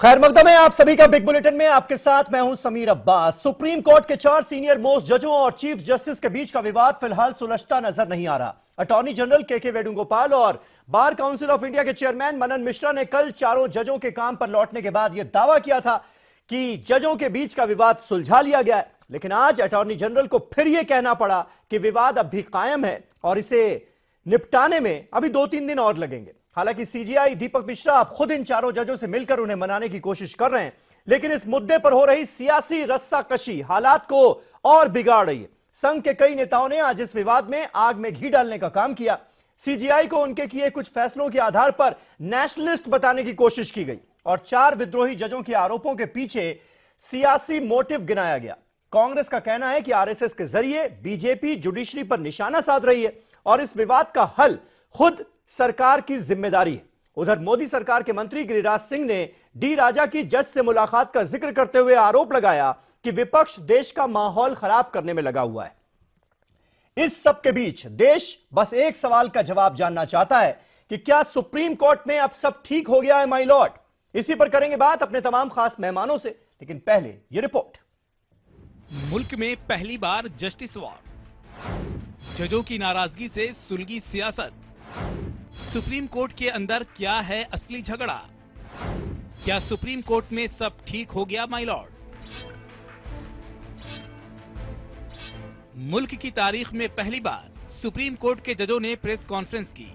खैर मकदम है आप सभी का बिग बुलेटिन में। आपके साथ मैं हूं समीर अब्बास। सुप्रीम कोर्ट के 4 सीनियर मोस्ट जजों और चीफ जस्टिस के बीच का विवाद फिलहाल सुलझता नजर नहीं आ रहा। अटॉर्नी जनरल के वेणुगोपाल और बार काउंसिल ऑफ इंडिया के चेयरमैन मनन मिश्रा ने कल चारों जजों के काम पर लौटने के बाद यह दावा किया था कि जजों के बीच का विवाद सुलझा लिया गया है। लेकिन आज अटॉर्नी जनरल को फिर यह कहना पड़ा कि विवाद अब भी कायम है और इसे निपटाने में अभी 2-3 दिन और लगेंगे। हालांकि सीजेआई दीपक मिश्रा अब खुद इन चारों जजों से मिलकर उन्हें मनाने की कोशिश कर रहे हैं, लेकिन इस मुद्दे पर हो रही सियासी रस्साकशी हालात को और बिगाड़ रही है। संघ के कई नेताओं ने आज इस विवाद में आग में घी डालने का काम किया। सीजेआई को उनके किए कुछ फैसलों के आधार पर नेशनलिस्ट बताने की कोशिश की गई और 4 विद्रोही जजों के आरोपों के पीछे सियासी मोटिव गिनाया गया। कांग्रेस का कहना है कि आरएसएस के जरिए बीजेपी जुडिशरी पर निशाना साध रही है और इस विवाद का हल खुद सरकार की जिम्मेदारी है। उधर मोदी सरकार के मंत्री गिरिराज सिंह ने डी राजा की जज से मुलाकात का जिक्र करते हुए आरोप लगाया कि विपक्ष देश का माहौल खराब करने में लगा हुआ है। इस सब के बीच देश बस एक सवाल का जवाब जानना चाहता है कि क्या सुप्रीम कोर्ट में अब सब ठीक हो गया है माय लॉर्ड। इसी पर करेंगे बात अपने तमाम खास मेहमानों से, लेकिन पहले यह रिपोर्ट। मुल्क में पहली बार जस्टिस वॉर, जजों की नाराजगी से सुलगी सियासत। सुप्रीम कोर्ट के अंदर क्या है असली झगड़ा? क्या सुप्रीम कोर्ट में सब ठीक हो गया माय लॉर्ड? मुल्क की तारीख में पहली बार सुप्रीम कोर्ट के जजों ने प्रेस कॉन्फ्रेंस की।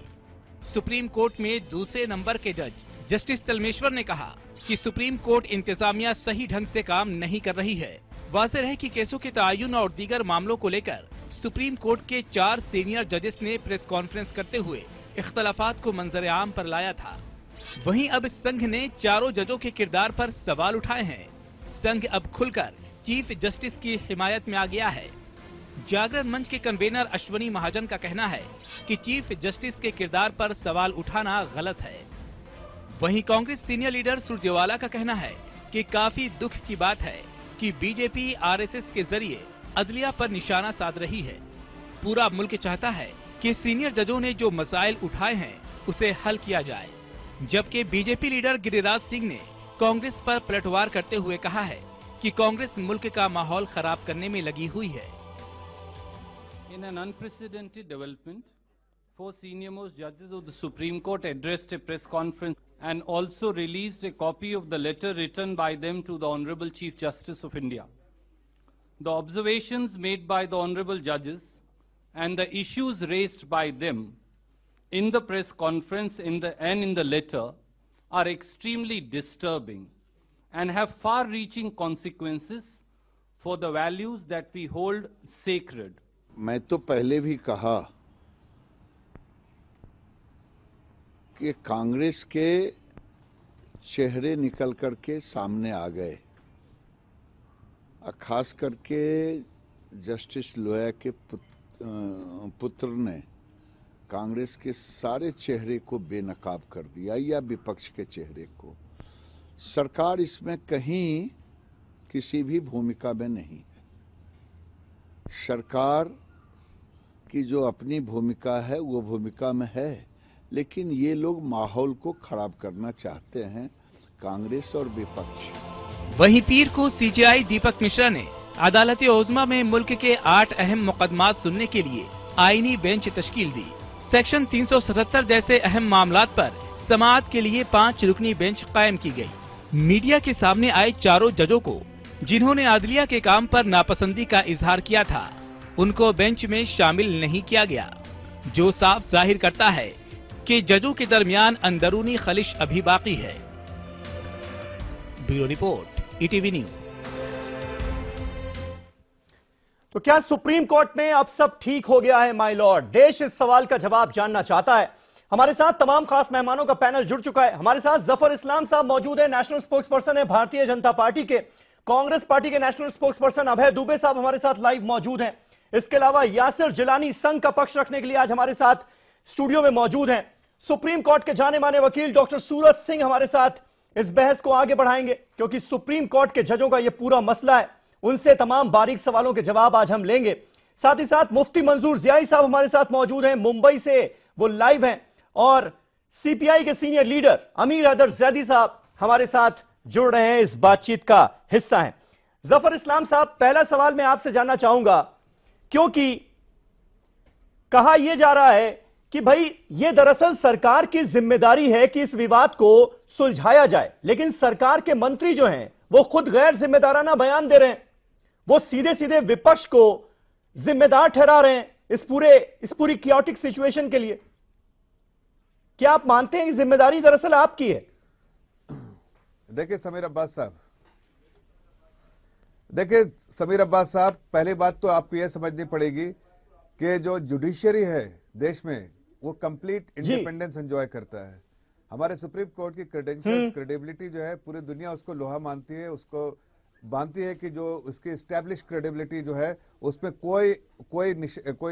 सुप्रीम कोर्ट में दूसरे नंबर के जज जस्टिस तलमेश्वर ने कहा कि सुप्रीम कोर्ट इंतजामिया सही ढंग से काम नहीं कर रही है। वाज़ेह है कि केसों के तआयुन और दीगर मामलों को लेकर सुप्रीम कोर्ट के 4 सीनियर जजेस ने प्रेस कॉन्फ्रेंस करते हुए इख्तलाफात को मंजर आम पर लाया था। वहीं अब संघ ने चारों जजों के किरदार पर सवाल उठाए हैं। संघ अब खुलकर चीफ जस्टिस की हिमायत में आ गया है। जागरण मंच के कन्वेनर अश्वनी महाजन का कहना है कि चीफ जस्टिस के किरदार पर सवाल उठाना गलत है। वहीं कांग्रेस सीनियर लीडर सुरजेवाला का कहना है कि काफी दुख की बात है कि बीजेपी आरएसएस के जरिए अदलिया पर निशाना साध रही है। पूरा मुल्क चाहता है कि सीनियर जजों ने जो मसाइल उठाए हैं उसे हल किया जाए, जबकि बीजेपी लीडर गिरिराज सिंह ने कांग्रेस पर पलटवार करते हुए कहा है कि कांग्रेस मुल्क का माहौल खराब करने में लगी हुई है। In an unprecedented development, 4 senior-most judges of the Supreme Court addressed a press conference and also released a copy of the letter written by them to the Honorable Chief Justice of India. The observations made by the Honorable Judges and the issues raised by them in the press conference and in the letter are extremely disturbing and have far-reaching consequences for the values that we hold sacred. मैं तो पहले भी कहा कि कांग्रेस के चेहरे निकल करके सामने आ गए, खास करके जस्टिस लोया के पुत्र ने कांग्रेस के सारे चेहरे को बेनकाब कर दिया या विपक्ष के चेहरे को। सरकार इसमें कहीं किसी भी भूमिका में नहीं है। सरकार की जो अपनी भूमिका है वो भूमिका में है, लेकिन ये लोग माहौल को खराब करना चाहते हैं, कांग्रेस और विपक्ष। वहीं पीर को सीजेआई दीपक मिश्रा ने अदालत ओज़मा में मुल्क के 8 अहम मुकदमात सुनने के लिए आईनी बेंच तश्कील दी। सेक्शन 377 जैसे अहम मामलात पर समाअत के लिए 5 रुकनी बेंच कायम की गई। मीडिया के सामने आए चारों जजों को जिन्होंने आदलिया के काम पर नापसंदी का इजहार किया था, उनको बेंच में शामिल नहीं किया गया, जो साफ जाहिर करता है कि जजों के दरमियान अंदरूनी खलिश अभी बाकी है। Bureau report, ETV news. तो क्या सुप्रीम कोर्ट में अब सब ठीक हो गया है माय लॉर्ड? देश इस सवाल का जवाब जानना चाहता है। हमारे साथ तमाम खास मेहमानों का पैनल जुड़ चुका है। हमारे साथ जफर इस्लाम साहब मौजूद है, नेशनल स्पोक्स पर्सन है भारतीय जनता पार्टी के। कांग्रेस पार्टी के नेशनल स्पोक्स पर्सन अभय दुबे साहब हमारे साथ लाइव मौजूद हैं। इसके अलावा यासिर जिलानी संघ का पक्ष रखने के लिए आज हमारे साथ स्टूडियो में मौजूद हैं। सुप्रीम कोर्ट के जाने माने वकील डॉक्टर सूरज सिंह हमारे साथ इस बहस को आगे बढ़ाएंगे, क्योंकि सुप्रीम कोर्ट के जजों का यह पूरा मसला है। उनसे तमाम बारीक सवालों के जवाब आज हम लेंगे। साथ ही साथ मुफ्ती मंजूर जियाई साहब हमारे साथ मौजूद हैं, मुंबई से वो लाइव हैं, और सीपीआई के सीनियर लीडर अमीर हैदर जैदी साहब हमारे साथ जुड़ रहे हैं, इस बातचीत का हिस्सा हैं। जफर इस्लाम साहब, पहला सवाल मैं आपसे जानना चाहूंगा, क्योंकि कहा यह जा रहा है कि भाई ये दरअसल सरकार की जिम्मेदारी है कि इस विवाद को सुलझाया जाए, लेकिन सरकार के मंत्री जो हैं वो खुद गैर जिम्मेदाराना बयान दे रहे हैं, वो सीधे सीधे विपक्ष को जिम्मेदार ठहरा रहे हैं इस पूरी क्योटिक सिचुएशन के लिए। क्या आप मानते हैं कि जिम्मेदारी दरअसल आपकी है? देखिए समीर अब्बास साहब, पहली बात तो आपको यह समझनी पड़ेगी कि जो जुडिशरी है देश में वो कंप्लीट इंडिपेंडेंस एंजॉय करता है। हमारे सुप्रीम कोर्ट की क्रेडिबिलिटी जो है पूरी दुनिया उसको लोहा मानती है, उसको मानती है कि जो उसकी एस्टैब्लिश क्रेडिबिलिटी जो है उसमें कोई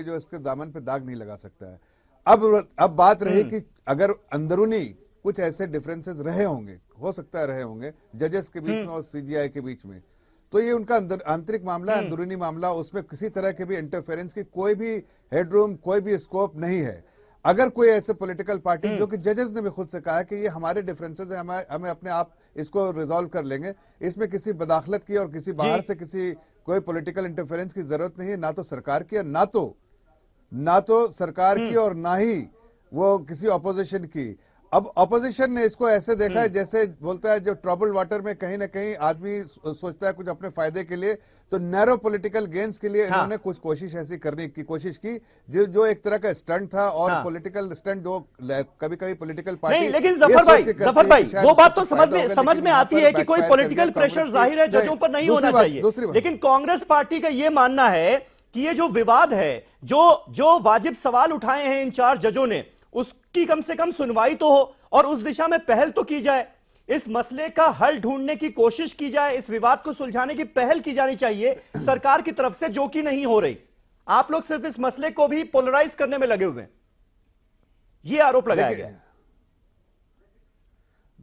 जो उसके दामन पे दाग नहीं लगा सकता है। अब बात रही कि अगर अंदरूनी कुछ ऐसे डिफरेंसेस रहे होंगे, हो सकता है रहे होंगे जजेस के बीच में और सीजीआई के बीच में, तो ये उनका आंतरिक मामला है, अंदरूनी मामला, उसमें किसी तरह के भी इंटरफेरेंस की कोई भी हेडरूम, कोई भी स्कोप नहीं है। अगर कोई ऐसे पॉलिटिकल पार्टी, जो कि जजेस ने भी खुद से कहा है कि ये हमारे डिफरेंसेस है, हमें अपने आप इसको रिजॉल्व कर लेंगे, इसमें किसी बदाखलत की और किसी बाहर से किसी कोई पॉलिटिकल इंटरफेरेंस की जरूरत नहीं है, ना तो सरकार की और ना तो सरकार की और ना ही वो किसी ऑपोजिशन की। अब ऑपोजिशन ने इसको ऐसे देखा है जैसे बोलता है जो ट्रबल वाटर में कहीं ना कहीं आदमी सोचता है कुछ अपने फायदे के लिए, तो नैरो पॉलिटिकल गेन्स के लिए इन्होंने कुछ कोशिश ऐसी करने की कोशिश की जो एक तरह का स्टंट था, और पॉलिटिकल स्टंट जो कभी कभी पॉलिटिकल पार्टी नहीं, लेकिन जफर भाई वो बात तो समझ में आती है कि कोई पॉलिटिकल प्रेशर जाहिर है जजों पर नहीं होना चाहिए, लेकिन कांग्रेस पार्टी का यह मानना है कि ये जो विवाद है, जो वाजिब सवाल उठाए हैं इन 4 जजों ने, उसकी कम से कम सुनवाई तो हो और उस दिशा में पहल तो की जाए, इस मसले का हल ढूंढने की कोशिश की जाए, इस विवाद को सुलझाने की पहल की जानी चाहिए सरकार की तरफ से, जो कि नहीं हो रही। आप लोग सिर्फ इस मसले को भी पोलराइज करने में लगे हुए हैं, यह आरोप लगाया गया।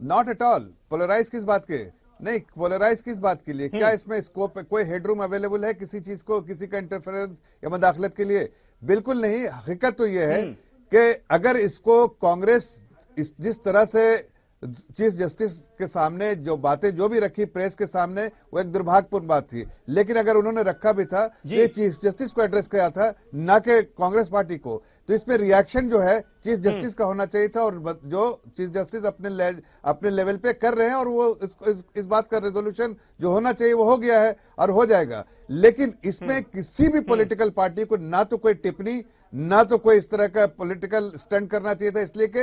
Not at all. पोलराइज किस बात के? नहीं, पोलराइज किस बात के लिए? क्या इसमें स्कोप, कोई हेडरूम अवेलेबल है किसी चीज को, किसी का इंटरफेरेंस या मदाखलत के लिए? बिल्कुल नहीं। हकीकत तो यह है कि अगर इसको कांग्रेस जिस तरह से चीफ जस्टिस के सामने जो बातें जो भी रखी प्रेस के सामने, वो एक दुर्भाग्यपूर्ण बात थी, लेकिन अगर उन्होंने रखा भी था ये चीफ जस्टिस को एड्रेस किया था, ना कि कांग्रेस पार्टी को, तो इसमें रिएक्शन जो है चीफ जस्टिस का होना चाहिए था, और जो चीफ जस्टिस अपने लेवल पे कर रहे हैं, और वो इस बात का रेजोल्यूशन जो होना चाहिए वो हो गया है और हो जाएगा। लेकिन इसमें किसी भी पॉलिटिकल पार्टी को ना तो कोई टिप्पणी, ना तो कोई इस तरह का पॉलिटिकल स्टंट करना चाहिए था, इसलिए कि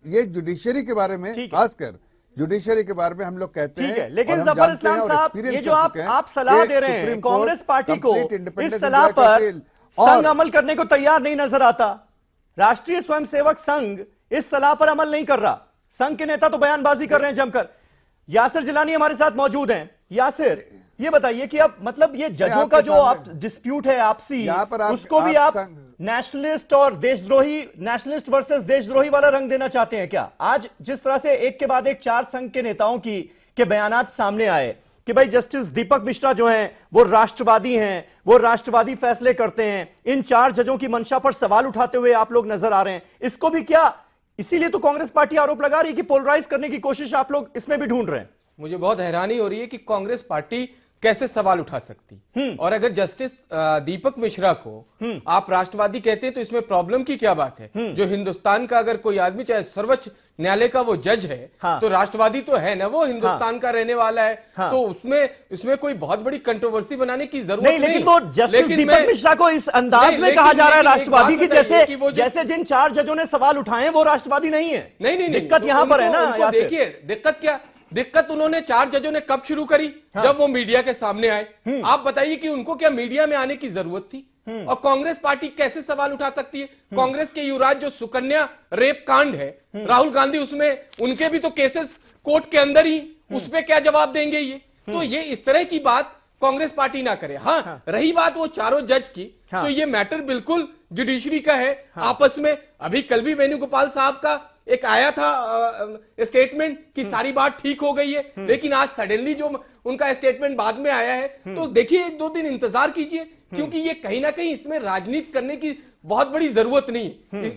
ये जुडिशरी के बारे में, खासकर जुडिशरी के बारे में हम लोग कहते हैं। लेकिन जफर इस्लाम साहब, ये जो आप सलाह दे रहे हैं कांग्रेस पार्टी को, इस सलाह पर संघ अमल करने को तैयार नहीं नजर आता। राष्ट्रीय स्वयंसेवक संघ इस सलाह पर अमल नहीं कर रहा, संघ के नेता तो बयानबाजी कर रहे हैं जमकर। यासिर जिलानी हमारे साथ मौजूद हैं। यासिर, ये बताइए कि अब मतलब ये जजों का जो आप डिस्प्यूट है आपसी, उसको भी आप नेशनलिस्ट और देशद्रोही, नेशनलिस्ट वर्सेस देशद्रोही वाला रंग देना चाहते हैं क्या? आज जिस तरह से एक के बाद एक 4 संघ के नेताओं के बयानात सामने आए कि भाई जस्टिस दीपक मिश्रा जो हैं वो राष्ट्रवादी हैं, वो राष्ट्रवादी फैसले करते हैं, इन 4 जजों की मंशा पर सवाल उठाते हुए आप लोग नजर आ रहे हैं, इसको भी क्या, इसीलिए तो कांग्रेस पार्टी आरोप लगा रही है कि पोलराइज करने की कोशिश आप लोग इसमें भी ढूंढ रहे हैं। मुझे बहुत हैरानी हो रही है कि कांग्रेस पार्टी कैसे सवाल उठा सकती, और अगर जस्टिस दीपक मिश्रा को आप राष्ट्रवादी कहते हैं तो इसमें प्रॉब्लम की क्या बात है? जो हिंदुस्तान का अगर कोई आदमी, चाहे सर्वोच्च न्यायालय का वो जज है, तो राष्ट्रवादी तो है ना, वो हिंदुस्तान का रहने वाला है, तो उसमें कोई बहुत बड़ी कंट्रोवर्सी बनाने की जरूरत नहीं। लेकिन वो जस्टिस दीपक मिश्रा को इस अंदाज में कहा जा रहा है राष्ट्रवादी की, जैसे जिन 4 जजों ने सवाल उठाए वो राष्ट्रवादी नहीं है। नहीं, दिक्कत यहां पर है ना। देखिए दिक्कत क्या, दिक्कत उन्होंने 4 जजों ने कब शुरू करी? जब वो मीडिया के सामने आए। आप बताइए कि उनको क्या मीडिया में आने की जरूरत थी? और कांग्रेस पार्टी कैसे सवाल उठा सकती है? कांग्रेस के युवराज जो सुकन्या रेप कांड है, राहुल गांधी उसमें, उनके भी तो केसेस कोर्ट के अंदर ही, उस पर क्या जवाब देंगे ये? तो ये इस तरह की बात कांग्रेस पार्टी ना करे। हाँ, रही बात वो 4 जज की, तो ये मैटर बिल्कुल जुडिशरी का है आपस में। अभी कल भी वेणुगोपाल साहब का एक आया था स्टेटमेंट कि सारी बात ठीक हो गई है, लेकिन आज सडनली जो उनका स्टेटमेंट बाद में आया है, तो देखिए 1-2 दिन इंतजार कीजिए, क्योंकि ये कहीं ना कहीं इसमें राजनीति करने की बहुत बड़ी जरूरत नहीं।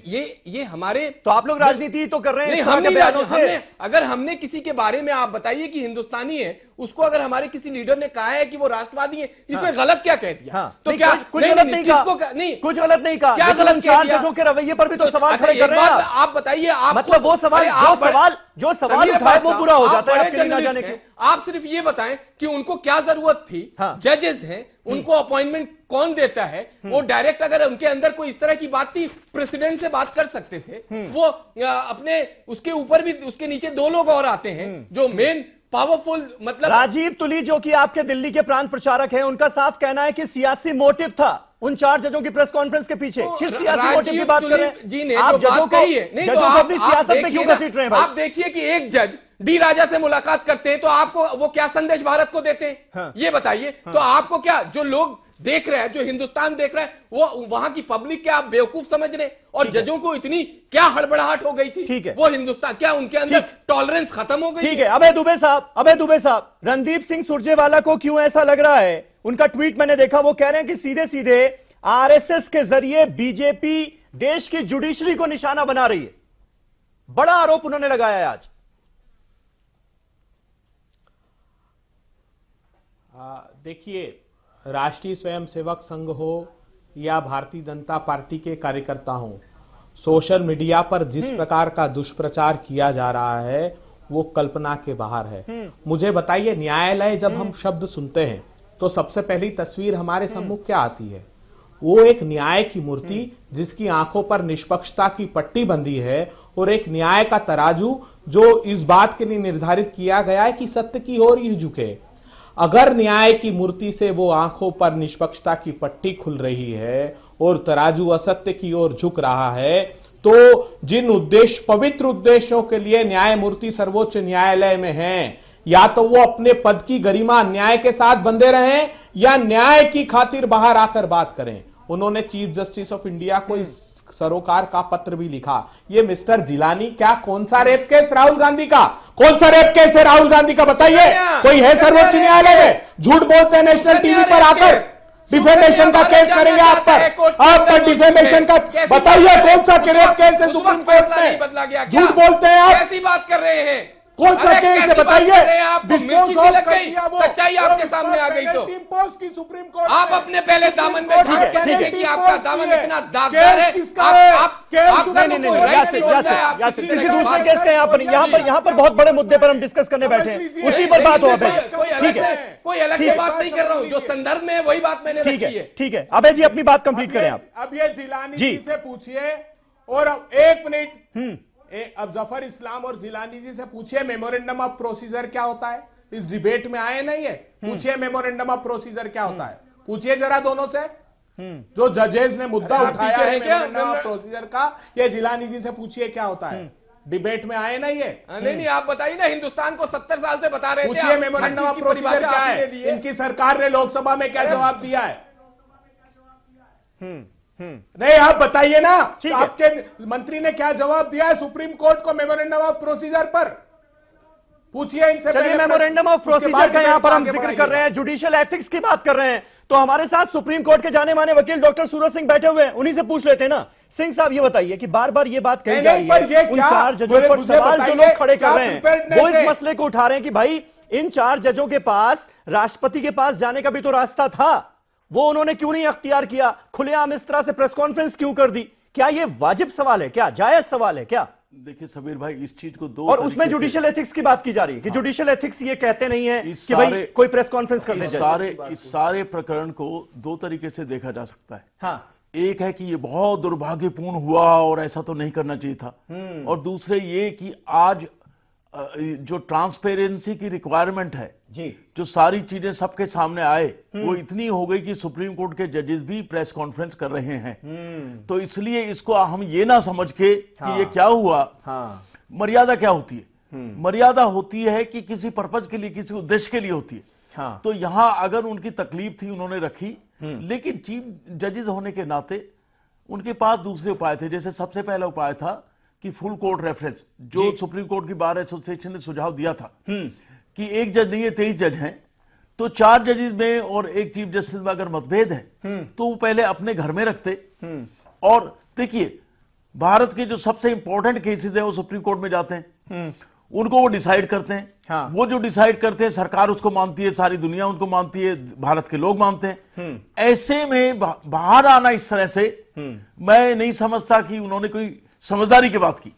ये हमारे, तो आप लोग राजनीति तो कर रहे हैं नहीं, इस तरह हम के नहीं बयानों से। अगर हमने किसी के बारे में, आप बताइए कि हिंदुस्तानी है, उसको अगर हमारे किसी लीडर ने कहा है कि वो राष्ट्रवादी है, इसमें गलत क्या कह दिया? हाँ, तो नहीं, क्या कुछ गलत नहीं कहा, नहीं, कुछ गलत नहीं कहा, क्या लेकिन गलत उन कह चार दिया? जजों के रवैये पर भी तो सवाल अच्छा, खड़े कर एक रहे हैं बात आप। आप बताइए, आप मतलब वो सवाल, जो सवाल उठाए वो पूरा हो जाता है, आपके लिए ना जाने क्यों। आप सिर्फ ये बताएं कि उनको क्या जरूरत थी? हाँ। जजेस हैं, उनको अपॉइंटमेंट कौन देता है? वो डायरेक्ट, अगर उनके अंदर कोई इस तरह की बात थी, प्रेसिडेंट से बात कर सकते थे। वो अपने उसके ऊपर भी, उसके नीचे 2 लोग और आते हैं जो मेन पावरफुल, मतलब राजीव तुली जो कि आपके दिल्ली के प्रांत प्रचारक हैं, उनका साफ कहना है कि सियासी मोटिव था उन 4 जजों की प्रेस कॉन्फ्रेंस के पीछे। किस सियासी मोटिव की बात कर रहे हैं जी ने आप? जो जजों बात कही है, नहीं, तो जजों को आप अपनी सियासत में क्यों घसीट रहे हैं भाई? आप देखिए कि एक जज डी राजा से मुलाकात करते हैं तो आपको वो क्या संदेश भारत को देते हैं? हाँ। ये बताइए। तो आपको क्या, जो लोग देख रहे हैं, जो हिंदुस्तान देख रहा है, वो वहां की पब्लिक क्या आप बेवकूफ समझ रहे हैं? और जजों को इतनी क्या हड़बड़ाहट हो गई थी? ठीक है। वो हिंदुस्तान, क्या उनके अंदर टॉलरेंस खत्म हो गई? ठीक है। अबे दुबे साहब, रणदीप सिंह सुरजेवाला को क्यों ऐसा लग रहा है? उनका ट्वीट मैंने देखा, वो कह रहे हैं कि सीधे सीधे आरएसएस के जरिए बीजेपी देश की जुडिशरी को निशाना बना रही है। बड़ा आरोप उन्होंने लगाया है आज। देखिए, राष्ट्रीय स्वयंसेवक संघ हो या भारतीय जनता पार्टी के कार्यकर्ता हो, सोशल मीडिया पर जिस प्रकार का दुष्प्रचार किया जा रहा है वो कल्पना के बाहर है। मुझे बताइए, न्यायालय जब हम शब्द सुनते हैं तो सबसे पहली तस्वीर हमारे सम्मुख क्या आती है? वो एक न्याय की मूर्ति जिसकी आंखों पर निष्पक्षता की पट्टी बंधी है, और एक न्याय का तराजू जो इस बात के लिए निर्धारित किया गया है कि सत्य की ओर ही झुके। अगर न्याय की मूर्ति से वो आंखों पर निष्पक्षता की पट्टी खुल रही है और तराजू असत्य की ओर झुक रहा है, तो जिन उद्देश्य, पवित्र उद्देश्यों के लिए न्यायमूर्ति सर्वोच्च न्यायालय में हैं, या तो वो अपने पद की गरिमा न्याय के साथ बंधे रहें या न्याय की खातिर बाहर आकर बात करें। उन्होंने चीफ जस्टिस ऑफ इंडिया को इस सरोकार का पत्र भी लिखा। ये मिस्टर जिलानी, क्या कौन सा रेप केस राहुल गांधी का, कौन सा रेप केस है राहुल गांधी का? बताइए, कोई है सर्वोच्च न्यायालय में? झूठ बोलते हैं नेशनल टीवी पर आकर, डिफेमेशन का केस करेंगे आप पर डिफेमेशन का। बताइए कौन सा रेप केस है सुप्रीम कोर्ट में? झूठ बोलते हैं आप, ऐसी बात कर रहे हैं। कौन सा केस है बताइए? सच्चाई आपके सामने आ गई तो की सुप्रीम कोर्ट आप अपने पहले दामन में झांक के देखें कि आपका दामन इतना दागदार है। किसी दूसरे केस का यहाँ पर बहुत बड़े मुद्दे पर हम डिस्कस करने बैठे हैं, उसी पर बात हो। ठीक है, कोई अलग से बात नहीं कर रहा हूँ, जो संदर्भ में वही बात मैंने रखी है। ठीक है, अबे जी अपनी बात कंप्लीट करें आप। अब ये जिलानी जी से पूछिए, और अब 1 मिनट, अब जफर इस्लाम और जिलानी जी से पूछिए मेमोरेंडम ऑफ प्रोसीजर क्या होता है? इस डिबेट में आए नहीं है, पूछिए मेमोरेंडम ऑफ प्रोसीजर क्या होता है, पूछिए जरा दोनों से। जो जजेस ने मुद्दा उठाया है मेमोरेंडम ऑफ प्रोसीजर का, ये जिलानी जी से पूछिए क्या होता है। डिबेट में आए नहीं है। नहीं, आप बताइए ना, हिंदुस्तान को 70 साल से बता रहे थे, पूछिए मेमोरेंडम ऑफ प्रोसीजर क्या है, इनकी सरकार ने लोकसभा में क्या जवाब दिया है? नहीं, आप बताइए ना, आपके मंत्री ने क्या जवाब दिया है सुप्रीम कोर्ट को मेमोरेंडम ऑफ प्रोसीजर पर? पूछिए इनसे। चलिए, मेमोरेंडम ऑफ प्रोसीजर का यहां पर हम जिक्र कर रहे हैं, जुडिशियल एथिक्स की बात कर रहे हैं, तो हमारे साथ सुप्रीम कोर्ट के जाने माने वकील डॉक्टर सूरज सिंह बैठे हुए हैं, उन्हीं से पूछ लेते हैं ना। सिंह साहब, ये बताइए कि बार बार ये बात कही जा रही है, उन 4 जजों पर सवाल जो लोग खड़े कर रहे हैं वो इस मसले को उठा रहे हैं कि भाई इन 4 जजों के पास राष्ट्रपति के पास जाने का भी तो रास्ता था, वो उन्होंने क्यों नहीं अख्तियार किया? खुलेआम इस तरह से प्रेस कॉन्फ्रेंस क्यों कर दी? क्या ये वाजिब सवाल है? क्या जायज सवाल है? क्या? देखिए समीर भाई, इस चीज को दो, और उसमें जुडिशियल एथिक्स की बात की जा रही है कि जुडिशियल एथिक्स ये कहते नहीं है कि भाई कोई प्रेस कॉन्फ्रेंस कर दे। इस सारे प्रकरण को 2 तरीके से देखा जा सकता है। हाँ, एक है कि ये बहुत दुर्भाग्यपूर्ण हुआ और ऐसा तो नहीं करना चाहिए था, और दूसरे ये कि आज जो ट्रांसपेरेंसी की रिक्वायरमेंट है जी, जो सारी चीजें सबके सामने आए, वो इतनी हो गई कि सुप्रीम कोर्ट के जजेस भी प्रेस कॉन्फ्रेंस कर रहे हैं। तो इसलिए इसको हम ये ना समझ के कि ये क्या हुआ। मर्यादा क्या होती है? मर्यादा होती है कि किसी पर्पज के लिए, किसी उद्देश्य के लिए होती है। तो यहां अगर उनकी तकलीफ थी उन्होंने रखी, लेकिन चीफ जजेस होने के नाते उनके पास दूसरे उपाय थे। जैसे सबसे पहला उपाय था कि फुल कोर्ट रेफरेंस, जो सुप्रीम कोर्ट की बार एसोसिएशन ने सुझाव दिया था कि एक जज नहीं है 23 जज हैं, तो 4 जजेस में और एक चीफ जस्टिस में अगर मतभेद है तो वो पहले अपने घर में रखते और देखिए, भारत के जो सबसे इंपॉर्टेंट केसेस है वो सुप्रीम कोर्ट में जाते हैं, उनको वो डिसाइड करते हैं। हाँ। वो जो डिसाइड करते हैं सरकार उसको मानती है, सारी दुनिया उनको मानती है, भारत के लोग मानते हैं। ऐसे में बाहर आना इस तरह से मैं नहीं समझता कि उन्होंने कोई समझदारी की बात की।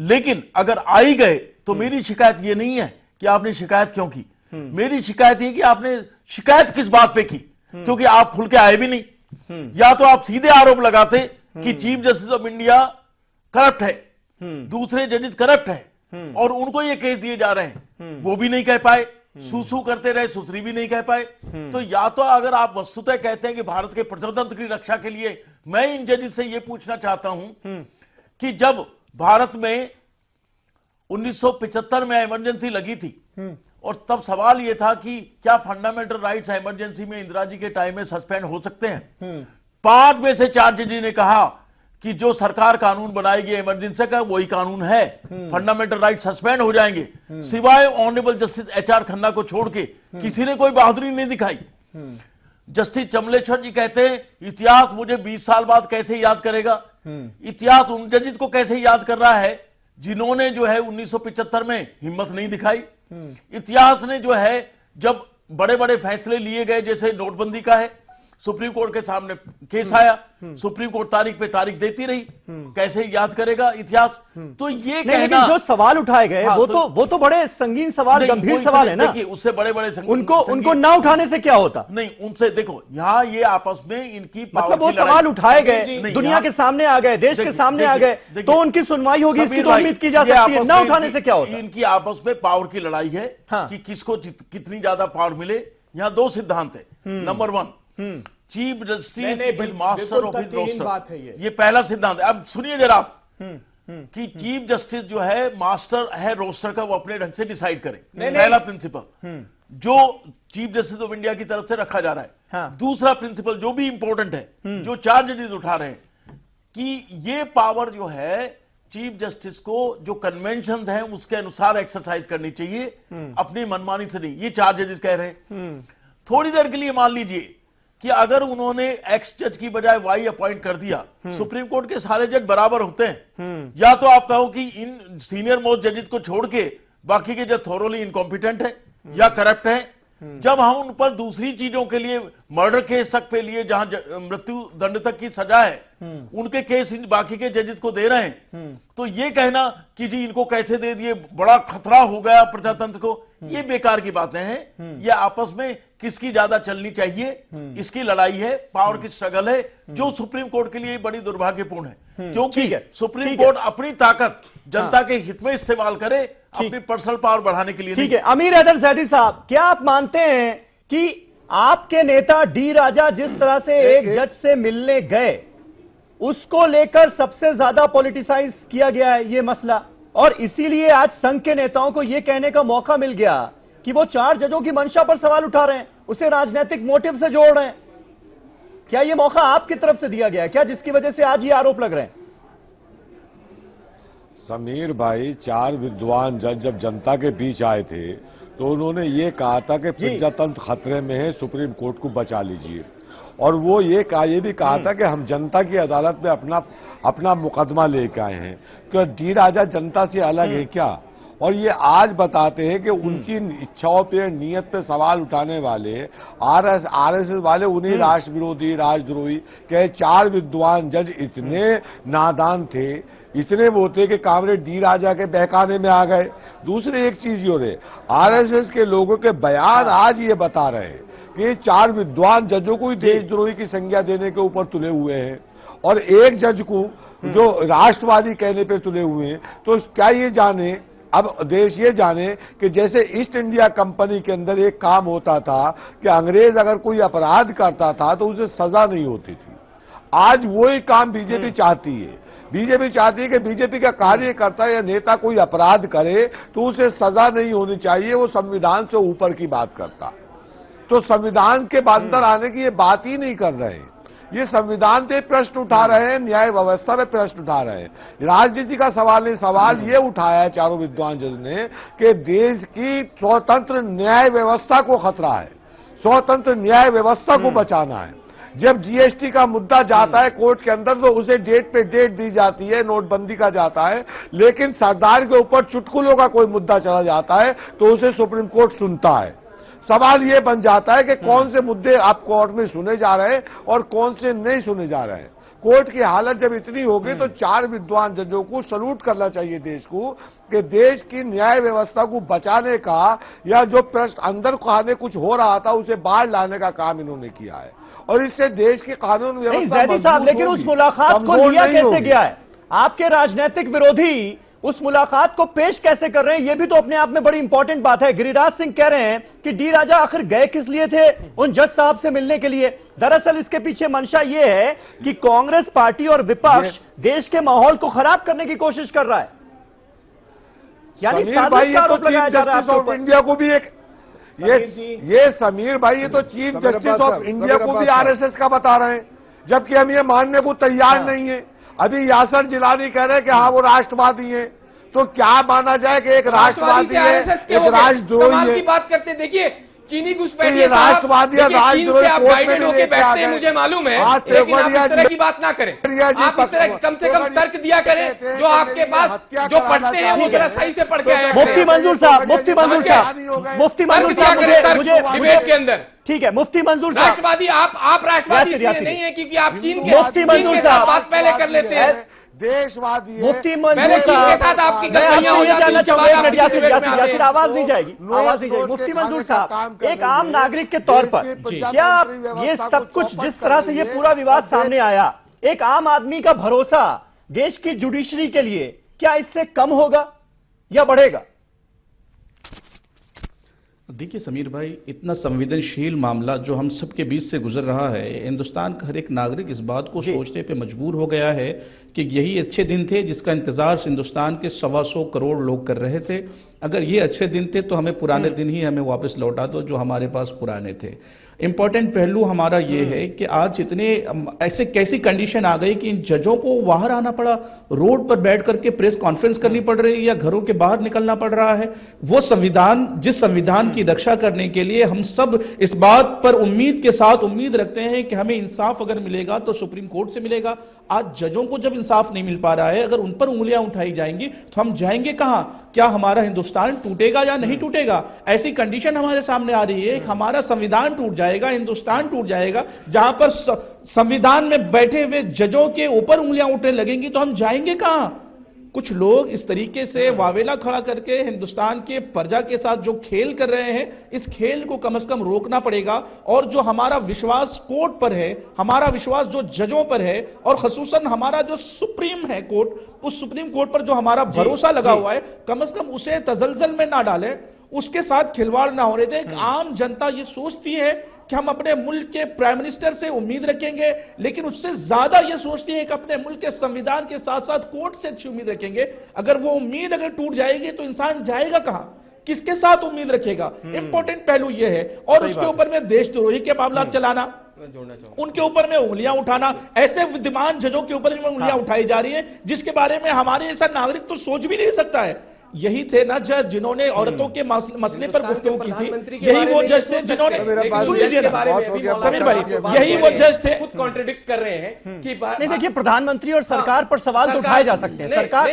लेकिन अगर आ ही गए तो मेरी शिकायत ये नहीं है कि आपने शिकायत क्यों की, मेरी शिकायत ये कि आपने शिकायत किस बात पे की, क्योंकि आप खुल के आए भी नहीं। या तो आप सीधे आरोप लगाते कि chief justice of India corrupt है, दूसरे जजेस करप्ट है और उनको ये केस दिए जा रहे हैं, वो भी नहीं कह पाए, सूसू करते रहे, सुसरी भी नहीं कह पाए। तो या तो अगर आप वस्तुतः कहते हैं कि भारत के प्रजातंत्र की रक्षा के लिए, मैं इन जजेस से ये पूछना चाहता हूं कि जब भारत में 1975 में इमरजेंसी लगी थी और तब सवाल यह था कि क्या फंडामेंटल राइट्स इमरजेंसी में इंदिरा जी के टाइम में सस्पेंड हो सकते हैं। 5 में से 4 जजेस ने कहा कि जो सरकार कानून बनाएगी इमरजेंसी का वही कानून है, फंडामेंटल राइट सस्पेंड हो जाएंगे। सिवाय ऑनरेबल जस्टिस एचआर खन्ना को छोड़ के किसी ने कोई बहादुरी नहीं दिखाई। जस्टिस चमलेश्वर जी कहते हैं इतिहास मुझे 20 साल बाद कैसे याद करेगा। इतिहास उन जजेस को कैसे याद कर रहा है जिन्होंने जो है 1975 में हिम्मत नहीं दिखाई। इतिहास ने जो है जब बड़े बड़े फैसले लिए गए, जैसे नोटबंदी का है, सुप्रीम कोर्ट के सामने केस आया, सुप्रीम कोर्ट तारीख पे तारीख देती रही, कैसे याद करेगा इतिहास। तो ये कहना, लेकिन जो सवाल उठाए गए हाँ, वो तो बड़े संगीन सवाल, गंभीर सवाल है ना। देखिए, उससे बड़े बड़े उनको ना उठाने से क्या होता। नहीं, उनसे देखो यहाँ ये आपस में इनकी मतलब वो सवाल उठाए गए, दुनिया के सामने आ गए, देश के सामने आ गए, तो उनकी सुनवाई होगी, इसकी तो उम्मीद की जा सकती है। ना उठाने से क्या होता। इनकी आपस में पावर की लड़ाई है कि किसको कितनी ज्यादा पावर मिले। यहाँ 2 सिद्धांत है। Number 1, chief justice is master of his roster, ये पहला सिद्धांत है। अब सुनिए जरा आप कि चीफ जस्टिस जो है मास्टर है रोस्टर का, वो अपने ढंग से डिसाइड करे, पहला प्रिंसिपल जो चीफ जस्टिस ऑफ इंडिया की तरफ से रखा जा रहा है। हाँ। दूसरा प्रिंसिपल जो भी इंपॉर्टेंट है, जो 4 जजेस उठा रहे हैं कि ये पावर जो है चीफ जस्टिस को जो कन्वेंशन हैं उसके अनुसार एक्सरसाइज करनी चाहिए, अपनी मनमानी से नहीं। ये 4 जजेस कह रहे हैं। थोड़ी देर के लिए मान लीजिए कि अगर उन्होंने एक्स जज की बजाय वाई अपॉइंट कर दिया, सुप्रीम कोर्ट के सारे जज बराबर होते हैं। या तो आप कहो कि इन सीनियर मोस्ट जजेस को छोड़ के बाकी के जज थोरोली इनकॉम्पिटेंट है या करप्ट है। जब हम उन पर दूसरी चीजों के लिए, मर्डर केस तक पे लिए जहां मृत्यु दंड तक की सजा है, उनके केस बाकी के जजेस को दे रहे हैं, तो ये कहना कि जी इनको कैसे दे दिए, बड़ा खतरा हो गया प्रजातंत्र को, ये बेकार की बातें हैं। ये आपस में किसकी ज्यादा चलनी चाहिए, इसकी लड़ाई है, पावर की स्ट्रगल है, जो सुप्रीम कोर्ट के लिए बड़ी दुर्भाग्यपूर्ण है। क्योंकि सुप्रीम कोर्ट अपनी ताकत जनता के हित में इस्तेमाल करे, अपनी पर्सनल पावर बढ़ाने के लिए। ठीक है, अमीर हैदर जैदी साहब, क्या आप मानते हैं कि आपके नेता डी राजा जिस तरह से एक जज से मिलने गए, उसको लेकर सबसे ज्यादा पॉलिटिसाइज किया गया है ये मसला, और इसीलिए आज संघ के नेताओं को यह कहने का मौका मिल गया कि वो 4 जजों की मंशा पर सवाल उठा रहे हैं, उसे राजनीतिक मोटिव से जोड़ रहे हैं। क्या यह मौका आपकी तरफ से दिया गया है क्या, जिसकी वजह से आज ये आरोप लग रहे हैं? समीर भाई, 4 विद्वान जज जब जनता के बीच आए थे तो उन्होंने ये कहा था कि प्रजातंत्र खतरे में है, सुप्रीम कोर्ट को बचा लीजिए। और वो ये भी कहा था कि हम जनता की अदालत में अपना मुकदमा लेकर आए हैं। क्या डी राजा जनता से अलग है क्या? और ये आज बताते हैं कि उनकी इच्छाओं पे, नियत पे सवाल उठाने वाले आरएसएस वाले उन्हीं राष्ट्र विरोधी, राजद्रोही के 4 विद्वान जज इतने नादान थे, इतने वो थे कि कामरेड डी राजा के बहकाने में आ गए। दूसरी एक चीज ये रहे, आरएसएस के लोगों के बयान आज ये बता रहे हैं कि 4 विद्वान जजों को ही देशद्रोही की संज्ञा देने के ऊपर तुले हुए हैं और एक जज को जो राष्ट्रवादी कहने पर तुले हुए हैं। तो क्या ये जाने, अब देश ये जाने कि जैसे ईस्ट इंडिया कंपनी के अंदर एक काम होता था कि अंग्रेज अगर कोई अपराध करता था तो उसे सजा नहीं होती थी, आज वही काम बीजेपी चाहती है। बीजेपी चाहती है कि बीजेपी का कार्यकर्ता या नेता कोई अपराध करे तो उसे सजा नहीं होनी चाहिए, वो संविधान से ऊपर की बात करता है। तो संविधान के अंदर आने की ये बात ही नहीं कर रहे हैं, ये संविधान पे प्रश्न उठा रहे हैं, न्याय व्यवस्था पे प्रश्न उठा रहे हैं। राजनीति का सवाल नहीं, सवाल ये उठाया है 4 विद्वान जज ने कि देश की स्वतंत्र न्याय व्यवस्था को खतरा है, स्वतंत्र न्याय व्यवस्था को बचाना है। जब जीएसटी का मुद्दा जाता है कोर्ट के अंदर तो उसे डेट पे डेट दी जाती है, नोटबंदी का जाता है, लेकिन सरदार के ऊपर चुटकुलों का कोई मुद्दा चला जाता है तो उसे सुप्रीम कोर्ट सुनता है। सवाल यह बन जाता है कि कौन से मुद्दे आप कोर्ट में सुने जा रहे हैं और कौन से नहीं सुने जा रहे हैं। कोर्ट की हालत जब इतनी होगी तो 4 विद्वान जजों को सलूट करना चाहिए देश को कि देश की न्याय व्यवस्था को बचाने का या जो प्रश्न अंदर खाने कुछ हो रहा था उसे बाहर लाने का काम इन्होंने किया है और इससे देश की कानून व्यवस्था साहब, लेकिन उस मुलाकात को लिया कैसे गया है? आपके राजनीतिक विरोधी उस मुलाकात को पेश कैसे कर रहे हैं, यह भी तो अपने आप में बड़ी इंपॉर्टेंट बात है। गिरिराज सिंह कह रहे हैं कि डी राजा आखिर गए किस लिए थे उन जज साहब से मिलने के लिए? दरअसल इसके पीछे मंशा यह है कि कांग्रेस पार्टी और विपक्ष देश के माहौल को खराब करने की कोशिश कर रहा है, यानी साजिश का आरोप लगाया जा रहा है आपके ऊपर। इंडिया को भी एक ये समीर भाई, ये तो चीफ जस्टिस ऑफ इंडिया को भी आरएसएस का बता रहे हैं, जबकि हम ये मानने को तैयार नहीं है। अभी यासर जिलानी कह रहे हैं कि हाँ वो राष्ट्रवादी हैं, तो क्या माना जाए कि एक राष्ट्रवादी है, एक राष्ट्रद्रोही है? की बात करते देखिए चीनी घुसपैठिए राष्ट्रवादी चीन से आप गाइडेड होके बैठते हैं मुझे मालूम है, लेकिन आप इस तरह की बात ना करें। आप इस तरह कम से कम तर्क दिया करें, जो आपके पास जो पढ़ते हैं वो जरा सही से पढ़ के आए। मुफ्ती मंजूर साहब, मुफ्ती मंजूर साहब, मुझे डिबेट के अंदर ठीक है। मुफ्ती मंजूर साहब, राष्ट्रवादी आप राष्ट्रवादी इसलिए नहीं है क्योंकि आप चीन के साथ बात पहले कर लेते हैं। देशवादी है। मुफ्ती मंजूर साहब, साथ आपकी मैं आपको ये जानना चाहूंगा, यासिर आवाज नहीं जाएगी, आवाज आवाज नहीं जाएगी। मुफ्ती मंजूर साहब, एक आम नागरिक के तौर पर क्या ये सब कुछ जिस तरह से ये पूरा विवाद सामने आया, एक आम आदमी का भरोसा देश की जुडिशरी के लिए क्या इससे कम होगा या बढ़ेगा? देखिए समीर भाई, इतना संवेदनशील मामला जो हम सबके बीच से गुजर रहा है, हिंदुस्तान का हर एक नागरिक इस बात को सोचने पे मजबूर हो गया है कि यही अच्छे दिन थे जिसका इंतजार हिंदुस्तान के 125 करोड़ लोग कर रहे थे। अगर ये अच्छे दिन थे तो हमें पुराने दिन ही हमें वापस लौटा दो जो हमारे पास पुराने थे। इंपॉर्टेंट पहलू हमारा ये है कि आज इतने ऐसे कैसी कंडीशन आ गई कि इन जजों को बाहर आना पड़ा, रोड पर बैठ करके प्रेस कॉन्फ्रेंस करनी पड़ रही है या घरों के बाहर निकलना पड़ रहा है। वो संविधान, जिस संविधान की रक्षा करने के लिए हम सब इस बात पर उम्मीद के साथ उम्मीद रखते हैं कि हमें इंसाफ अगर मिलेगा तो सुप्रीम कोर्ट से मिलेगा। आज जजों को जब इंसाफ नहीं मिल पा रहा है, अगर उन पर उंगलियां उठाई जाएंगी तो हम जाएंगे कहां? क्या हमारा हिंदुस्तान टूटेगा या नहीं टूटेगा? ऐसी कंडीशन हमारे सामने आ रही है, हमारा संविधान टूट जाएगा, हिंदुस्तान टूट जाएगा। जहां पर संविधान में बैठे हुए जजों के ऊपर उंगलियां उठने लगेंगी तो हम जाएंगे कहां? कुछ लोग इस तरीके से वावेला खड़ा करके हिंदुस्तान के प्रजा के साथ जो खेल कर रहे हैं, इस खेल को कम से कम रोकना पड़ेगा। और जो हमारा विश्वास कोर्ट पर है, हमारा विश्वास जो जजों पर है और खसूसन हमारा जो सुप्रीम है कोर्ट, उस सुप्रीम कोर्ट पर जो हमारा भरोसा लगा हुआ है, कम से कम उसे तजल्जल में ना डालें, उसके साथ खिलवाड़ ना होने दें। आम जनता ये सोचती है कि हम अपने मुल्क के प्राइम मिनिस्टर से उम्मीद रखेंगे, लेकिन उससे ज्यादा ये सोचती है कि अपने मुल्क के संविधान के साथ साथ कोर्ट से अच्छी उम्मीद रखेंगे। अगर वो उम्मीद अगर टूट जाएगी तो इंसान जाएगा कहां, किसके साथ उम्मीद रखेगा? इंपॉर्टेंट पहलू ये है। और उसके ऊपर में देशद्रोही के मामला चलाना, उनके ऊपर में उंगलियां उठाना, ऐसे विद्यमान जजों के ऊपर में उंगलियां उठाई जा रही है जिसके बारे में हमारे जैसा नागरिक तो सोच भी नहीं सकता है। यही थे ना जज जिन्होंने औरतों के मसले पर गुफ्तगू की थी, यही वो जज थे जिन्होंने, सुन लीजिए ना समीर भाई, यही वो जज थे। खुद कॉन्ट्रडिक्ट कर रहे हैं कि नहीं, देखिए प्रधानमंत्री और सरकार पर सवाल तो उठाए जा सकते हैं,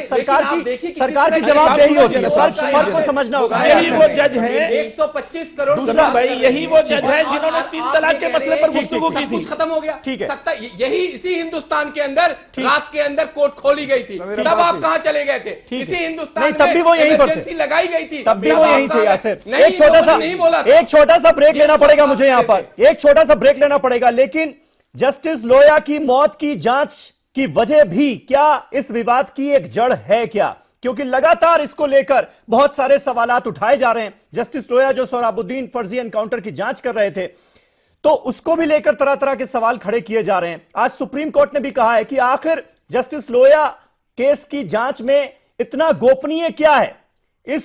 सरकार की जवाबदेही होती है, फर्क को समझना होगा। यही वो जज है 125 करोड़ समीर भाई, यही वो जज है जिन्होंने 3 तलाक के मसले पर गुफ्तगू की थी। खत्म हो गया, ठीक है। यही इसी हिंदुस्तान के अंदर रात के अंदर कोर्ट खोली गई थी, तब आप कहां चले गए थे? इसी हिंदुस्तान में वो यहीं पर थे, लगाई गई थी, तब भी वो यहीं थे। यासिर, एक छोटा सा ब्रेक लेना पड़ेगा मुझे यहां पर, एक छोटा सा ब्रेक लेना पड़ेगा। लेकिन जस्टिस लोया की मौत की जांच की वजह भी क्या इस विवाद की एक जड़ है क्या? क्योंकि लगातार इसको लेकर बहुत सारे सवालात उठाए जा रहे हैं। जस्टिस लोया जो सोहराबुद्दीन फर्जी एनकाउंटर की जांच कर रहे थे, तो उसको भी लेकर तरह तरह के सवाल खड़े किए जा रहे हैं। आज सुप्रीम कोर्ट ने भी कहा है कि आखिर जस्टिस लोया केस की जांच में इतना गोपनीय क्या है? इस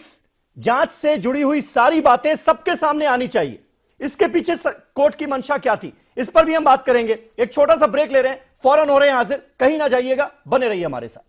जांच से जुड़ी हुई सारी बातें सबके सामने आनी चाहिए। इसके पीछे कोर्ट की मंशा क्या थी, इस पर भी हम बात करेंगे। एक छोटा सा ब्रेक ले रहे हैं, फौरन हो रहे हैं हाजिर, कहीं ना जाइएगा, बने रहिए हमारे साथ।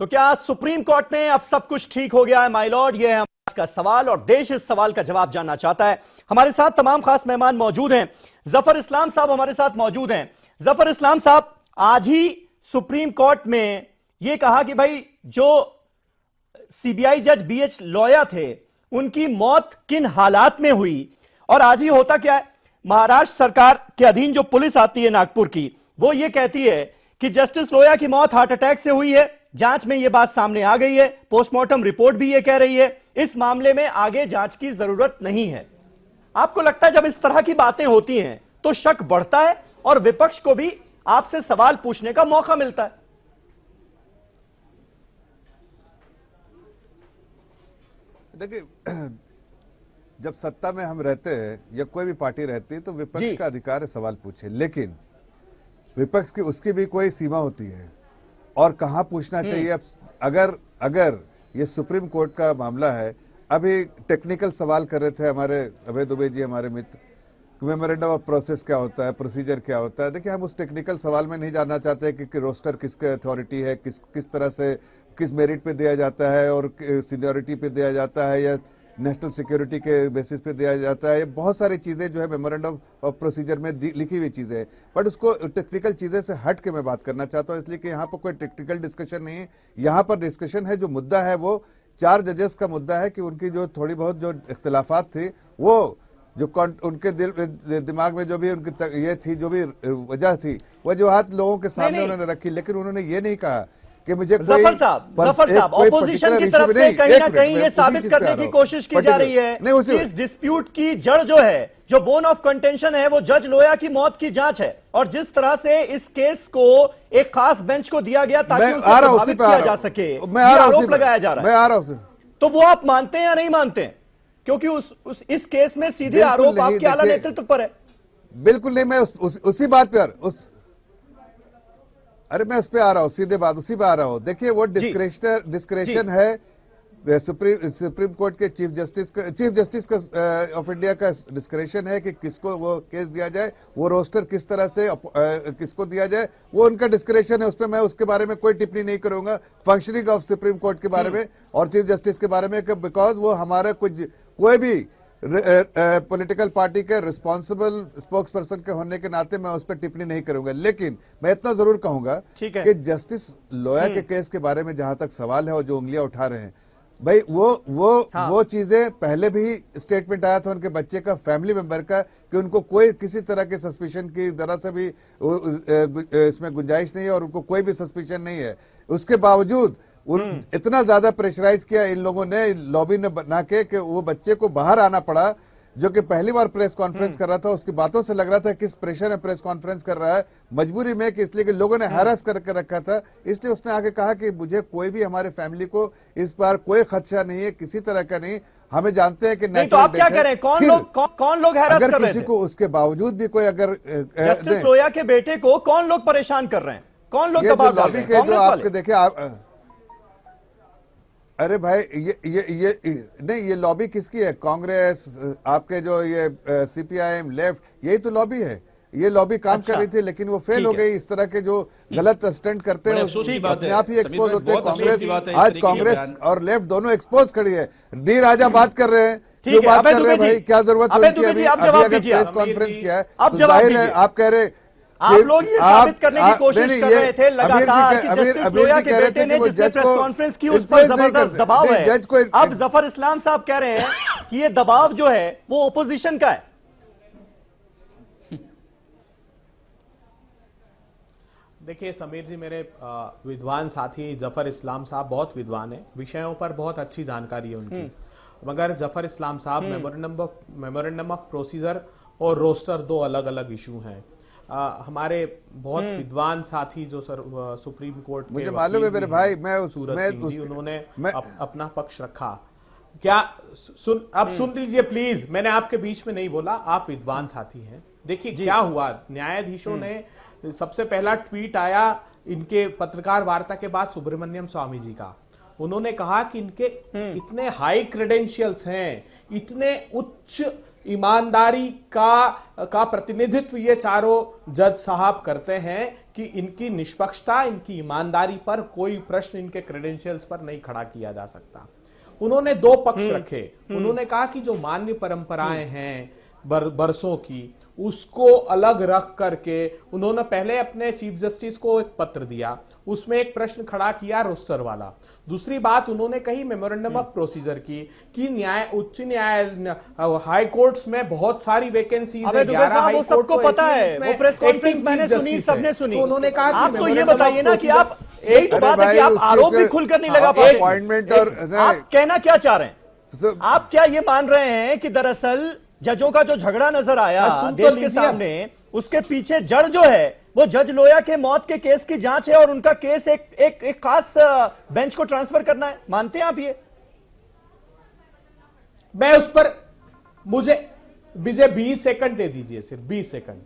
तो क्या सुप्रीम कोर्ट में अब सब कुछ ठीक हो गया है माय लॉर्ड? यह है आज का सवाल और देश इस सवाल का जवाब जानना चाहता है। हमारे साथ तमाम खास मेहमान मौजूद हैं। जफर इस्लाम साहब हमारे साथ मौजूद हैं। जफर इस्लाम साहब, आज ही सुप्रीम कोर्ट में यह कहा कि भाई जो सीबीआई जज BH लोया थे उनकी मौत किन हालात में हुई, और आज ही होता क्या है, महाराष्ट्र सरकार के अधीन जो पुलिस आती है नागपुर की, वो ये कहती है कि जस्टिस लोया की मौत हार्ट अटैक से हुई है। जांच में यह बात सामने आ गई है, पोस्टमार्टम रिपोर्ट भी यह कह रही है इस मामले में आगे जांच की जरूरत नहीं है। आपको लगता है जब इस तरह की बातें होती हैं तो शक बढ़ता है और विपक्ष को भी आपसे सवाल पूछने का मौका मिलता है? देखिए, जब सत्ता में हम रहते हैं या कोई भी पार्टी रहती है तो विपक्ष का अधिकार है सवाल पूछे, लेकिन विपक्ष की उसकी भी कोई सीमा होती है और कहां पूछना चाहिए। अब अगर ये सुप्रीम कोर्ट का मामला है, अभी टेक्निकल सवाल कर रहे थे हमारे अभय दुबे जी, हमारे मित्र, मेमोरेंडम ऑफ प्रोसेस क्या होता है, प्रोसीजर क्या होता है। देखिए, हम उस टेक्निकल सवाल में नहीं जानना चाहते कि रोस्टर किसके अथॉरिटी है, किस तरह से किस मेरिट पे दिया जाता है और सीनियरिटी पे दिया जाता है या नेशनल सिक्योरिटी के बेसिस पे दिया जाता है। बहुत सारी चीजें जो है मेमोरेंडम ऑफ प्रोसीजर में लिखी हुई चीजें हैं, बट उसको टेक्निकल चीजें से हट के मैं बात करना चाहता हूं, इसलिए कि यहाँ पर कोई टेक्निकल डिस्कशन नहीं है। यहाँ पर डिस्कशन है, जो मुद्दा है वो 4 जजेस का मुद्दा है कि उनकी जो थोड़ी बहुत जो इख्तिलाफात थी, वो जो उनके दिमाग में जो भी उनकी ये थी, जो भी वजह थी, वजूहात लोगों के सामने उन्होंने रखी, लेकिन उन्होंने ये नहीं कहा कि मुझे जफर साहब ऑपोजिशन की तरफ से कहीं ना कहीं ये साबित करने की कोशिश की जा रही है कि इस डिस्प्यूट की जड़ जो है, जो बोन ऑफ कंटेंशन है, वो जज लोया की मौत की जांच है, और जिस तरह से इस केस को एक खास बेंच को दिया गया ताकि उसे प्रभावित किया जा सके, ये आरोप लगाया जा रहा है। तो वो आप मानते हैं या नहीं मानते हैं? क्योंकि इस केस में सीधे आरोप आपके आला नेतृत्व पर है। बिल्कुल नहीं, मैं उसी बात पर मैं उस पे आ रहा हूं, सीधे बात उसी पे आ रहा हूं। देखिए, वो डिस्क्रेशन है सुप्रीम कोर्ट के चीफ जस्टिस का ऑफ इंडिया का डिस्क्रेशन है कि किसको वो केस दिया जाए, वो रोस्टर किस तरह से किसको दिया जाए, वो उनका डिस्क्रेशन है। उस पर मैं उसके बारे में कोई टिप्पणी नहीं करूंगा, फंक्शनिंग ऑफ सुप्रीम कोर्ट के बारे में और चीफ जस्टिस के बारे में, बिकॉज वो हमारा कोई भी पॉलिटिकल पार्टी के रिस्पॉन्सिबल स्पोक्स पर्सन के होने के नाते मैं उस पर टिप्पणी नहीं करूंगा। लेकिन मैं इतना जरूर कहूंगा कि जस्टिस लोया के केस के बारे में जहां तक सवाल है और जो उंगलियां उठा रहे हैं, भाई वो चीजें पहले भी स्टेटमेंट आया था उनके बच्चे का, फैमिली मेंबर का, कि उनको कोई किसी तरह के सस्पिशन की जरा से भी इसमें गुंजाइश नहीं है और उनको कोई भी सस्पिशन नहीं है। उसके बावजूद इतना ज्यादा प्रेशराइज किया इन लोगों ने, लॉबी ने बना के, कि वो बच्चे को बाहर आना पड़ा, जो कि पहली बार प्रेस कॉन्फ्रेंस कर रहा था। उसकी बातों से लग रहा था किस प्रेशर में प्रेस कॉन्फ्रेंस कर रहा है, मजबूरी में, कि इसलिए कि लोगों ने हैरास करके रखा था। इसलिए उसने आगे कहा कि मुझे कोई भी, हमारे फैमिली को इस बार कोई खदशा नहीं है, किसी तरह का नहीं, हमें जानते हैं कि तो आप क्या करें, कौन लोग हैरास कर रहे थे? अगर किसी को उसके बावजूद भी कोई, अगर जस्टिस लोया के बेटे को कौन लोग परेशान कर रहे हैं, कौन लोग दबाव डाल रहे हैं? जो आपके देखे आप, अरे भाई ये नहीं, ये लॉबी किसकी है? कांग्रेस, आपके जो ये CPIM लेफ्ट, यही तो लॉबी है। ये लॉबी काम कर रही थी, लेकिन वो फेल हो गई। इस तरह के जो गलत स्टंट करते हैं अपने आप ही एक्सपोज होते हैं। कांग्रेस आज, कांग्रेस और लेफ्ट दोनों एक्सपोज खड़ी है। डी राजा बात कर रहे हैं, क्यों बात कर रहे हैं भाई? क्या जरूरत है उनकी? अभी अगर प्रेस कॉन्फ्रेंस किया है तो जाहिर है आप कह रहे, आप लोग ये साबित करने की कोशिश कर रहे थे लगातार कि जस्टिस लोया के बेटे ने जिसने प्रेस कॉन्फ्रेंस की उस पर जबरदस्त दबाव है। अब जफर इस्लाम साहब कह रहे हैं कि ये दबाव जो है वो ओपोजिशन का है। देखिए समीर जी, मेरे विद्वान साथी जफर इस्लाम साहब बहुत विद्वान है, विषयों पर बहुत अच्छी जानकारी है उनकी, मगर जफर इस्लाम साहब मेमोरेंडम ऑफ प्रोसीजर और रोस्टर दो अलग अलग इशू हैं। हमारे बहुत विद्वान साथी जो सुप्रीम कोर्ट के, मुझे मालूम है मेरे भाई, उन्होंने अपना पक्ष रखा। क्या सुन लीजिए प्लीज, मैंने आपके बीच में नहीं बोला, आप विद्वान साथी हैं। देखिए क्या हुआ, न्यायाधीशों ने, सबसे पहला ट्वीट आया इनके पत्रकार वार्ता के बाद सुब्रमण्यम स्वामी जी का। उन्होंने कहा कि इनके इतने हाई क्रेडेंशियल्स हैं, इतने उच्च ईमानदारी का प्रतिनिधित्व ये चारों जज साहब करते हैं कि इनकी निष्पक्षता, इनकी ईमानदारी पर कोई प्रश्न इनके क्रेडेंशियल्स पर नहीं खड़ा किया जा सकता। उन्होंने दो पक्ष रखे। उन्होंने कहा कि जो मान्य परंपराएं हैं बरसों की, उसको अलग रख करके उन्होंने पहले अपने चीफ जस्टिस को एक पत्र दिया, उसमें एक प्रश्न खड़ा किया रोस्टर वाला। दूसरी बात उन्होंने कही मेमोरेंडम ऑफ प्रोसीजर की कि उच्च न्यायालय, हाई कोर्ट्स में बहुत सारी वैकेंसीज है, 11 हाई कोर्ट सबको पता है, वो प्रेस कॉन्फ्रेंस मैंने सुनी, सबने सुनी। तो उन्होंने कहा आप तो ये बताइए ना कि आप एक तो बात है कि आप आरोप भी खुलकर नहीं लगा पाते, अपॉइंटमेंट और आप कहना क्या चाह रहे हैं? आप क्या ये मान रहे हैं कि दरअसल जजों का जो झगड़ा नजर आया देश के सामने, उसके पीछे जड़ जो है वो जज लोया के मौत के केस की जांच है और उनका केस एक खास बेंच को ट्रांसफर करना है? मानते हैं आप ये? मैं उस पर मुझे 20 सेकंड दे दीजिए, सिर्फ 20 सेकंड।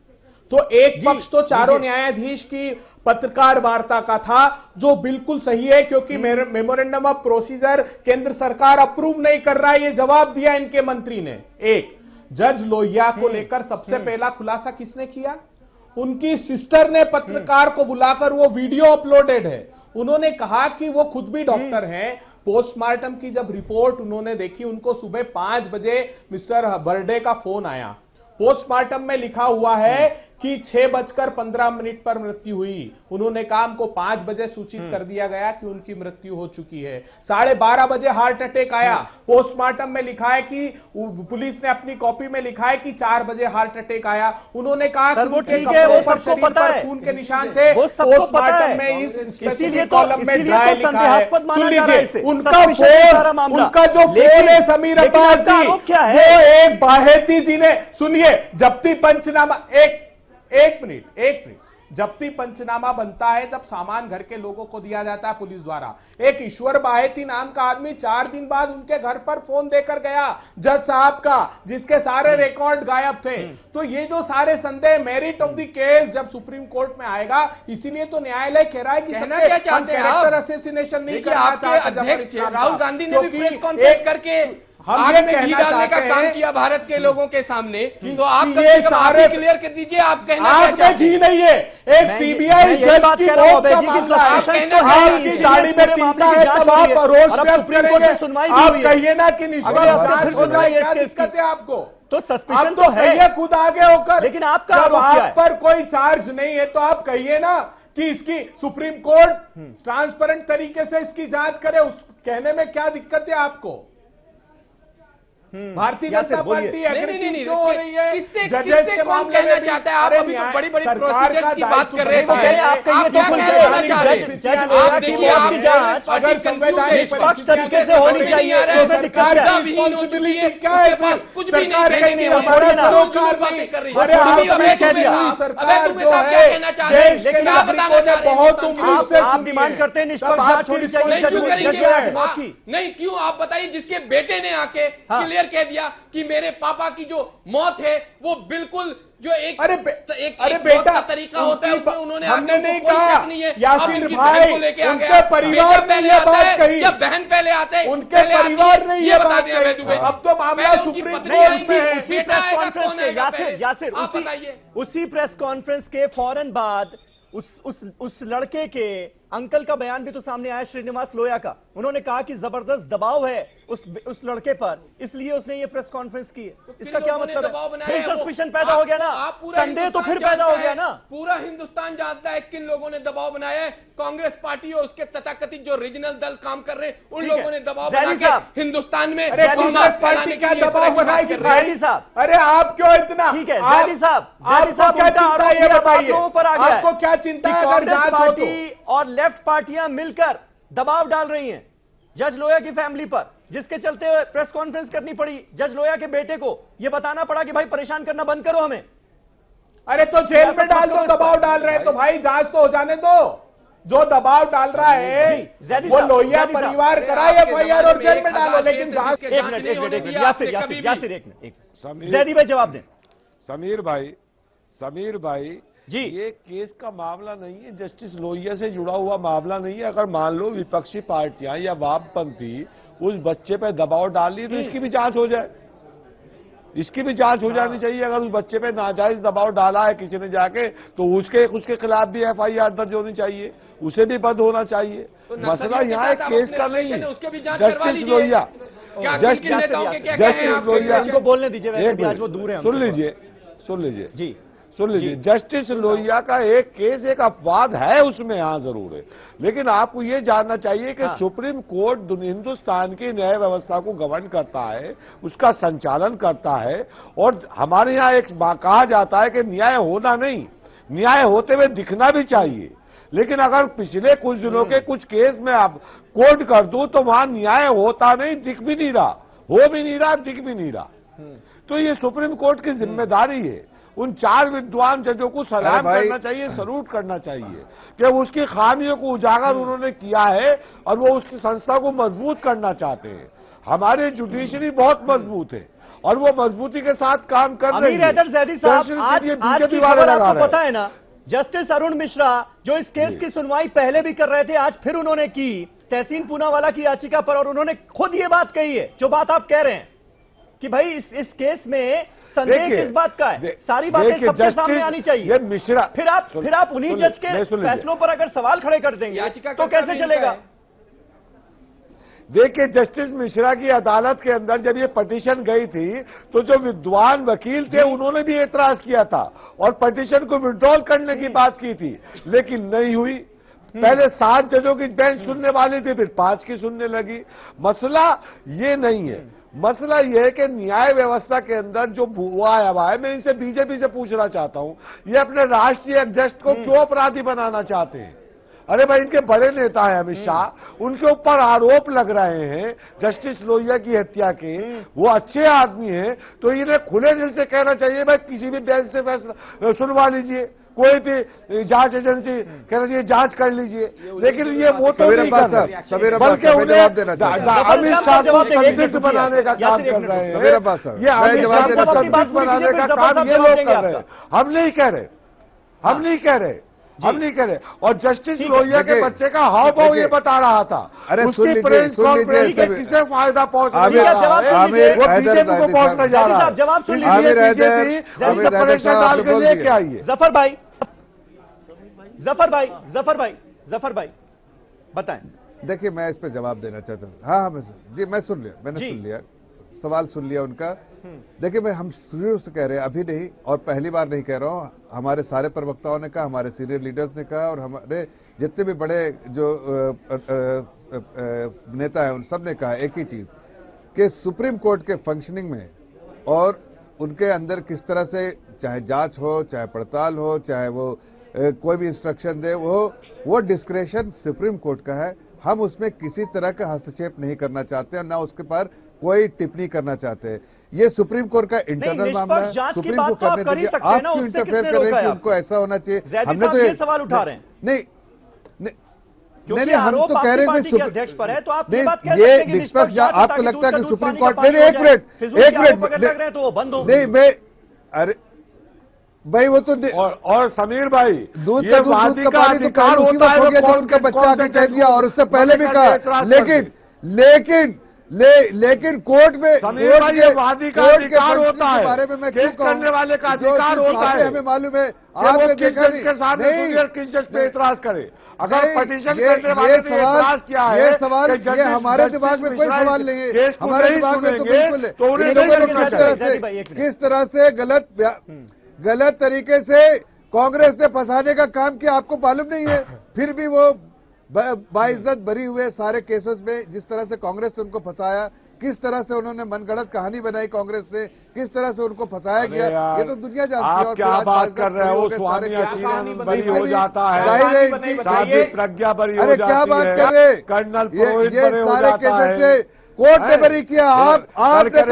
तो एक पक्ष तो चारों न्यायाधीश की पत्रकार वार्ता का था, जो बिल्कुल सही है, क्योंकि मेमोरेंडम ऑफ प्रोसीजर केंद्र सरकार अप्रूव नहीं कर रहा है, ये जवाब दिया इनके मंत्री ने। एक जज लोहिया को लेकर सबसे पहला खुलासा किसने किया? उनकी सिस्टर ने पत्रकार को बुलाकर, वो वीडियो अपलोडेड है, उन्होंने कहा कि वो खुद भी डॉक्टर हैं। पोस्टमार्टम की जब रिपोर्ट उन्होंने देखी, उनको सुबह 5 बजे मिस्टर बर्डे का फोन आया। पोस्टमार्टम में लिखा हुआ है कि 6:15 पर मृत्यु हुई। उन्होंने कहा हमको 5 बजे सूचित कर दिया गया कि उनकी मृत्यु हो चुकी है। 12:30 बजे हार्ट अटैक आया। पोस्टमार्टम में लिखा है कि पुलिस ने अपनी कॉपी में लिखा है कि 4 बजे हार्ट अटैक आया। उन्होंने कहा कि उनके कपड़ों पर, शरीर पर खून के निशान थे। पोस्टमार्टम में इस स्पेसिफिक कॉलम में ड्राई लिखा है। सुन लीजिए, उनका फोन, उनका जो फोन है समीर अब्बास जी, वो एक बाहेती जी ने, सुनिए, जब्ती पंचनामा, एक मिनट, जब्ती पंचनामा बनता है जब सामान घर के लोगों को दिया जाता है पुलिस द्वारा। एक ईश्वर बाहेती नाम का आदमी 4 दिन बाद उनके घर पर फोन देकर गया जज साहब का, जिसके सारे रिकॉर्ड गायब थे। तो ये जो सारे संदेह, मेरिट ऑफ द केस जब सुप्रीम कोर्ट में आएगा, इसीलिए तो न्यायालय कह रहा है कि कैरेक्टर असैसिनेशन नहीं करना चाहते। राहुल गांधी ने भी प्रेस कॉन्फ्रेंस करके आग में घी डालने का काम किया भारत के लोगों के सामने, तो आप ये सारे क्लियर कर दीजिए, आप कहना क्या चाहते हैं? घी नहीं है, एक सीबीआई जज की मौत का मामला है, आपकी गाड़ी में टीका है, तब आप रोष व्यक्त करेंगे। आप कहिए ना कि निष्पक्ष जांच हो जाए, क्या दिक्कत है आपको? तो सस्पिशन तो है, खुद आगे होकर, लेकिन आपका जब आप पर कोई चार्ज नहीं है तो आप कहिए ना कि इसकी सुप्रीम कोर्ट ट्रांसपेरेंट तरीके से इसकी जांच करे। उस कहने में क्या दिक्कत है आपको? भारतीय जनता पार्टी एग्रेसिव क्यों हो रही है? जजेस के कौन कहना चाहता है? आप अभी तो बड़ी बड़ी प्रोसीजर की बात कर रहे थे, आप क्या कहना चाह रहे हैं? आप देखिए, आप अगर संवैधानिक निष्पक्ष तरीके से होनी चाहिए, सरकार का रिस्पॉन्सिबिलिटी क्या है? कुछ भी नहीं, हमारे सरकार बातें कर रही है, सरकार जो है देश के नागरिकों ने बहुत उम्मीद से आप डिमांड करते हैं निष्पक्ष जांच होनी चाहिए, नहीं क्यों? आप बताइए, जिसके बेटे ने आके क्लियर कह दिया कि मेरे पापा की जो मौत है वो बिल्कुल जो एक बेटा का तरीका होता है, उन्होंने हमने नहीं कहा, यासीर भाई उनके परिवार ने ये बात कही, या बहन पहले आते हैं, उनके परिवार ने ये बात कही। अब तो मामला सुप्रीम कोर्ट में है। उसी प्रेस कॉन्फ्रेंस के यासिर उसी प्रेस कॉन्फ्रेंस के फौरन बाद उस लड़के के अंकल का बयान भी तो सामने आया, श्रीनिवास लोया का। उन्होंने कहा कि जबरदस्त दबाव है उस लड़के पर, इसलिए उसने ये प्रेस कॉन्फ्रेंस की है। इसका क्या मतलब है? फिर सस्पिशन पैदा हो गया ना, संदेह तो फिर पैदा हो गया ना। पूरा हिंदुस्तान जानता है किन लोगों ने दबाव बनाया है। कांग्रेस पार्टी और उसके तथाकथित जो रीजनल दल काम कर रहे हैं, उन लोगों ने दबाव बना के हिंदुस्तान में कांग्रेस पार्टी क्या दबाव बनाएगी? अरे आप क्यों इतना, ठीक है जैदी साहब, आपको क्या चिंता है ये बताइए, आपको क्या चिंता है? अगर जांच हो तो और लेफ्ट पार्टियां मिलकर दबाव डाल रही हैं जज लोया की फैमिली पर, जिसके चलते प्रेस कॉन्फ्रेंस करनी पड़ी। जज लोया के बेटे को यह बताना पड़ा कि भाई परेशान करना बंद करो हमें। अरे तो जेल में डाल दो, दबाव डाल रहे हैं तो भाई जांच तो हो जाने दो। जो दबाव डाल रहा है वो लोहिया परिवार कराए एफआईआर और जेल में डालो, लेकिन जांच। जैदी भाई जवाब दें। समीर भाई जी, ये केस का मामला नहीं है, जस्टिस लोहिया से जुड़ा हुआ मामला नहीं है। अगर मान लो विपक्षी पार्टियां या वामपंथी उस बच्चे पे दबाव डाल ली तो इसकी भी जांच हो जाए। इसकी भी जांच हो जानी चाहिए। अगर उस बच्चे पे नाजायज दबाव डाला है किसी ने जाके, तो उसके खिलाफ भी FIR दर्ज होनी चाहिए, उसे भी बंद होना चाहिए। तो मसला यहाँ एक केस का नहीं है। उसके भी जांच करवा जस्टिस लीजिए। लोहिया, क्या किन नेताओं के क्या कहे हैं आप? उनको बोलने दीजिए, वैसे भी आज वो दूर है। सुन लीजिए जी, सुन लीजिए। जस्टिस लोहिया का एक केस, एक अपवाद है उसमें, हाँ जरूर है, लेकिन आपको ये जानना चाहिए कि सुप्रीम कोर्ट हिंदुस्तान की न्याय व्यवस्था को गवर्न करता है, उसका संचालन करता है। और हमारे यहाँ एक कहा जाता है कि न्याय होना नहीं, न्याय होते हुए दिखना भी चाहिए। लेकिन अगर पिछले कुछ दिनों के कुछ केस में आप कोर्ट कर दूं तो वहां न्याय होता नहीं, दिख भी नहीं रहा, हो भी नहीं रहा, दिख भी नहीं रहा। तो ये सुप्रीम कोर्ट की जिम्मेदारी है। उन 4 विद्वान जजों को सलाम करना चाहिए, सलूट करना चाहिए कि उसकी खामियों को उजागर उन्होंने किया है और वो उसकी संस्था को मजबूत करना चाहते हैं। हमारी जुडिशरी बहुत मजबूत है और वो मजबूती के साथ काम कर रही है। अमीर हैदर जैदी साहब, आज की खबर आपको पता है ना, जस्टिस अरुण मिश्रा जो इस केस की सुनवाई पहले भी कर रहे थे, आज फिर उन्होंने की तहसीन पूनावाला की याचिका पर, और उन्होंने खुद ये बात कही है जो बात आप कह रहे हैं कि भाई इस केस में संदेह किस बात का है, सारी बातें सबके सामने आनी चाहिए। मिश्रा फिर आप उन्हीं जज के फैसलों पर अगर सवाल खड़े कर देंगे तो कैसे चलेगा? देखिए, जस्टिस मिश्रा की अदालत के अंदर जब ये पिटीशन गई थी तो जो विद्वान वकील थे उन्होंने भी एतराज किया था और पिटीशन को विड्रॉल करने की बात की थी, लेकिन नहीं हुई। पहले 7 जजों की बेंच सुनने वाली थी, फिर 5 की सुनने लगी। मसला ये नहीं है, मसला यह है कि न्याय व्यवस्था के अंदर जो हुआ है, मैं इनसे बीजेपी से पूछना चाहता हूं, ये अपने राष्ट्रीय अध्यक्ष को क्यों अपराधी बनाना चाहते हैं? अरे भाई, इनके बड़े नेता हैं अमित शाह, उनके ऊपर आरोप लग रहे हैं जस्टिस लोहिया की हत्या के, वो अच्छे आदमी हैं, तो इन्हें खुले दिल से कहना चाहिए भाई किसी भी बेंच से फैसला सुनवा लीजिए, कोई भी जांच एजेंसी कहना चाहिए जांच कर लीजिए, लेकिन ये वो तो नहीं कर रहे, बल्कि उन्हें अमित शाह को संदिग्ध बनाने का काम कर रहे हैं। ये अमित शाह को संदिग्ध बनाने का काम ये लोग कर रहे हैं। हम नहीं कह रहे। और जस्टिस लोहिया के बच्चे का हाव भाव ये बता रहा था, उसकी प्रेस कॉन्फ्रेंस से किसे फायदा पहुंचने जा रहा है, वो बीजेपी को पहुंचने जा रहा है। जवाब सुन बीजेपी डाल के लेके आइए। जफर भाई बताएं। देखिए, मैं इस पे जवाब देना चाहता हूँ। हाँ, मैं सुन लिया, मैंने सुन लिया, सवाल सुन लिया उनका। देखिए, मैं हम शुरू से कह रहे हैं, अभी नहीं और पहली बार नहीं कह रहा हूँ, हमारे सारे प्रवक्ताओं ने कहा, हमारे सीनियर लीडर्स ने कहा और हमारे जितने भी बड़े जो नेता हैं उन सब ने कहा एक ही चीज कि सुप्रीम कोर्ट के फंक्शनिंग में और उनके अंदर किस तरह से चाहे जांच हो, चाहे पड़ताल हो, चाहे वो कोई भी इंस्ट्रक्शन दे, वो डिस्क्रेशन सुप्रीम कोर्ट का है। हम उसमें किसी तरह का हस्तक्षेप नहीं करना चाहते और ना उसके पर कोई टिप्पणी करना चाहते हैं। ये सुप्रीम कोर्ट का इंटरनल मामला है, सुप्रीम को करने दीजिए। आप क्यों इंटरफेयर कर रहे हैं कि उनको ऐसा होना चाहिए? हमने तो ये सवाल उठा रहे हैं। नहीं, हम तो कह रहे हैं कि अध्यक्ष पर है, तो आप ये निष्पक्ष, आपको लगता है कि सुप्रीम कोर्ट, नहीं, एक मिनट, नहीं, मैं, अरे भाई वो तो और समीर भाई, दूध का पानी तो पहले उसी वक्त हो गया जब उनका बच्चा आके कह दिया, और उससे पहले भी कहा, लेकिन कोर्ट में वादी का अधिकार होता है, बारे में मैं क्यों करने वाले का अधिकार होता है, हमें मालूम है, आपने देखा नहीं किस जज पे एतराज करे। अगर पिटीशन करने वाले ने एतराज किया है, ये सवाल, ये हमारे दिमाग में कोई सवाल नहीं है, हमारे दिमाग में तो बिल्कुल इन लोगों ने किस तरह से गलत तरीके से कांग्रेस ने फंसाने का काम किया आपको मालूम नहीं है। फिर भी वो बाइज्जत बरी हुए सारे केसेस में, जिस तरह से कांग्रेस ने उनको फंसाया, किस तरह से उन्होंने मनगढ़ंत कहानी बनाई कांग्रेस ने, किस तरह से उनको फंसाया गया, ये तो दुनिया जानती है। और क्या बात कर रहे हो, सारे बरी हो जाता है, प्रज्ञा बरी हो जाती है, क्या बात कर रहे, कर्नल ये सारे केसेस से कोर्ट ने बरी किया। आपने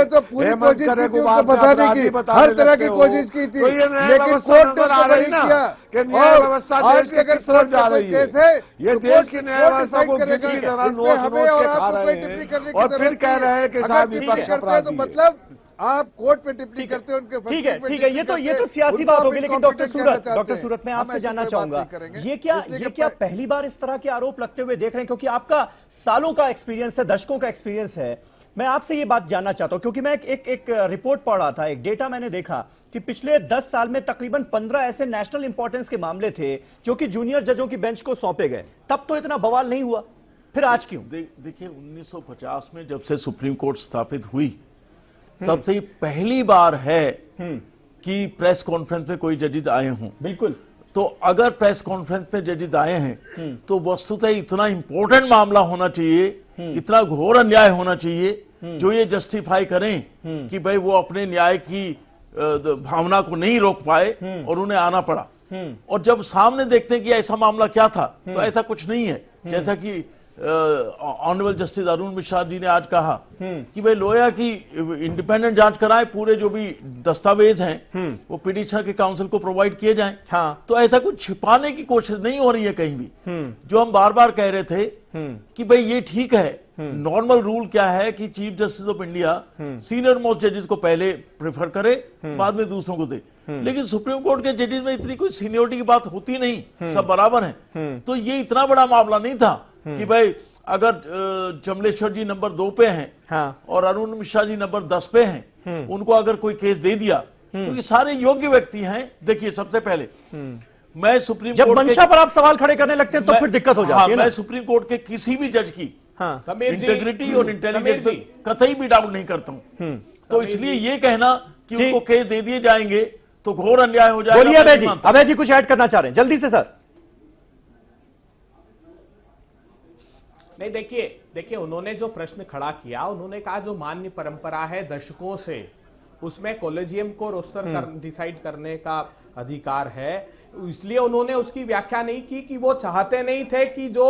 तो पूरी कोशिश की थी उनको फंसाने की, हर तरह की कोशिश की थी, लेकिन कोर्ट ने उनको बरी किया। और आज के अगर कोर्ट का कोई केस है, ये देश की न्याय व्यवस्था को इसमें हमें और आपको कोई टिप्पणी करने की जरूरत नहीं है। अगर टिप्पणी करते हैं तो मतलब आप कोर्ट पे टिप्पणी करते हैं उनके। ठीक है, ये तो सियासी बात होगी, लेकिन डॉक्टर सूरत मैं आपसे जानना चाहूंगा, ये क्या पहली बार इस तरह के आरोप लगते हुए देख रहे हैं? क्योंकि आपका सालों का एक्सपीरियंस है, दशकों का एक्सपीरियंस है, मैं आपसे ये बात जानना चाहता हूं क्योंकि मैं एक रिपोर्ट पढ़ रहा था, एक डेटा मैंने देखा कि पिछले 10 साल में तकरीबन 15 ऐसे नेशनल इंपॉर्टेंस के मामले थे जो कि जूनियर जजों की बेंच को सौंपे गए। तब तो इतना बवाल नहीं हुआ, फिर आज क्यों? देखिए 1950 में जब से सुप्रीम कोर्ट स्थापित हुई तब से पहली बार है कि प्रेस कॉन्फ्रेंस में कोई जजेस आए हों। बिल्कुल। तो अगर प्रेस कॉन्फ्रेंस में जजेस आए हैं तो वस्तुतः इतना इंपॉर्टेंट मामला होना चाहिए, इतना घोर अन्याय होना चाहिए जो ये जस्टिफाई करें कि भाई वो अपने न्याय की भावना को नहीं रोक पाए और उन्हें आना पड़ा। और जब सामने देखते हैं कि ऐसा मामला क्या था तो ऐसा कुछ नहीं है। जैसा कि ऑनरेबल जस्टिस अरुण मिश्रा जी ने आज कहा कि भाई लोया की इंडिपेंडेंट जांच कराए, पूरे जो भी दस्तावेज हैं वो पिटीशनर के काउंसिल को प्रोवाइड किए जाएं। हाँ। तो ऐसा कुछ छिपाने की कोशिश नहीं हो रही है कहीं भी। जो हम बार बार कह रहे थे कि भाई ये ठीक है, नॉर्मल रूल क्या है कि chief justice of India senior most जजेस को पहले प्रेफर करे, बाद में दूसरों को दे। लेकिन सुप्रीम कोर्ट के जजेस में इतनी कोई सीनियरिटी की बात होती नहीं, सब बराबर हैं। तो ये इतना बड़ा मामला नहीं था कि भाई अगर चमलेश्वर जी नंबर 2 पे हैं हाँ। और अरुण मिश्रा जी नंबर 10 पे हैं, उनको अगर कोई केस दे दिया क्योंकि सारे योग्य व्यक्ति हैं। देखिए सबसे पहले मैं सुप्रीम जब कोर्ट मंशा पर आप सवाल खड़े करने लगते हैं तो फिर दिक्कत हो जाती है ना? मैं सुप्रीम कोर्ट के किसी भी जज की समीर जी, इंटेग्रिटी और इंटेलिजेंस कतई भी डाउट नहीं करता हूं। तो इसलिए ये कहना कि उनको केस दे दिए जाएंगे तो घोर अन्याय हो जाएगा। बोलिए अभय जी कुछ ऐड करना चाह रहे हैं जल्दी से सर। नहीं, देखिए उन्होंने जो प्रश्न खड़ा किया, उन्होंने कहा जो मान्य परंपरा है दशकों से, उसमें कॉलेजियम को रोस्टर डिसाइड करने का अधिकार है, इसलिए उन्होंने उसकी व्याख्या नहीं की कि वो चाहते नहीं थे कि जो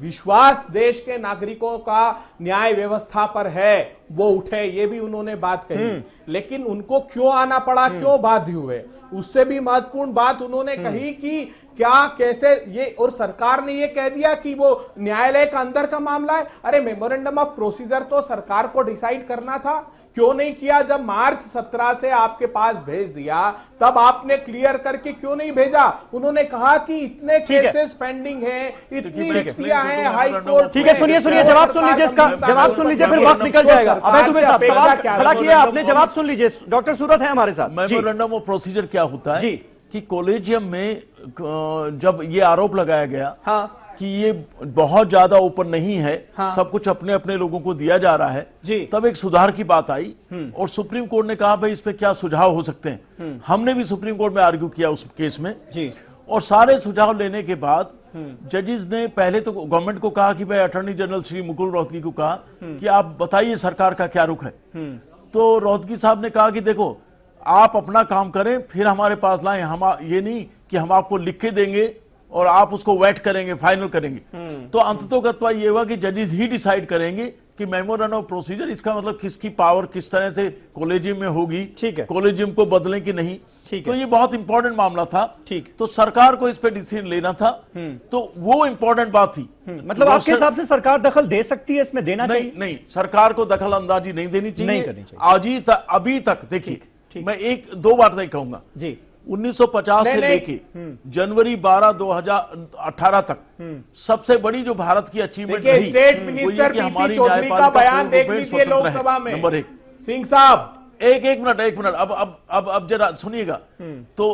विश्वास देश के नागरिकों का न्याय व्यवस्था पर है वो उठे। ये भी उन्होंने बात कही, लेकिन उनको क्यों आना पड़ा, क्यों बाध्य हुए, उससे भी महत्वपूर्ण बात उन्होंने कही कि क्या कैसे ये, और सरकार ने ये कह दिया कि वो न्यायालय का अंदर का मामला है। अरे मेमोरेंडम ऑफ प्रोसीजर तो सरकार को डिसाइड करना था, क्यों नहीं किया? जब मार्च 17 से आपके पास भेज दिया तब आपने क्लियर करके क्यों नहीं भेजा? उन्होंने कहा कि इतने केसेस पेंडिंग हैं, इतनी रिक्तियां हैं हाई कोर्ट। ठीक है, सुनिए जवाब सुन लीजिए, इसका जवाब सुन लीजिए, फिर वक्त निकल जाएगा। अभय दुबे साहब सवाल खड़ा किया आपने, जवाब सुन लीजिए। डॉक्टर सूरत है हमारे साथ। मेमोरेंडम ऑफ प्रोसीजर क्या होता है कि कॉलेजियम में जब ये आरोप लगाया गया कि ये बहुत ज्यादा ओपन नहीं है, सब कुछ अपने अपने लोगों को दिया जा रहा है, तब एक सुधार की बात आई और सुप्रीम कोर्ट ने कहा भाई इस पे क्या सुझाव हो सकते हैं। हमने भी सुप्रीम कोर्ट में आर्ग्यू किया उस केस में और सारे सुझाव लेने के बाद जजेस ने पहले तो गवर्नमेंट को कहा कि भाई अटॉर्नी जनरल श्री मुकुल रोहतगी को कहा कि आप बताइए सरकार का क्या रुख है। तो रोहतगी साहब ने कहा कि देखो आप अपना काम करें, फिर हमारे पास लाएं, हम ये नहीं कि हम आपको लिख के देंगे और आप उसको वेट करेंगे, फाइनल करेंगे। तो अंततोगत्वा ये हुआ कि जजेस ही डिसाइड करेंगे कि मेमोरेंडम ऑफ प्रोसीजर, इसका मतलब किसकी पावर किस तरह से कॉलेजियम में होगी, कॉलेजियम को बदलें कि नहीं। तो ये बहुत इंपॉर्टेंट मामला था, तो सरकार को इस पे डिसीजन लेना था, तो वो इंपॉर्टेंट बात थी। मतलब आपके हिसाब से सरकार दखल दे सकती है इसमें? देना चाहिए? नहीं, सरकार को दखल अंदाजी नहीं देनी चाहिए। आज अभी तक देखिए, मैं एक दो बात नहीं कहूंगा जी। 1950 से लेके जनवरी 12, 2018 तक सबसे बड़ी जो भारत की अचीवमेंट रही, स्टेट मिनिस्टर पीपी चौधरी का बयान देख लीजिए लोकसभा में। नंबर 1 सिंह साहब, एक मिनट अब जरा सुनिएगा। तो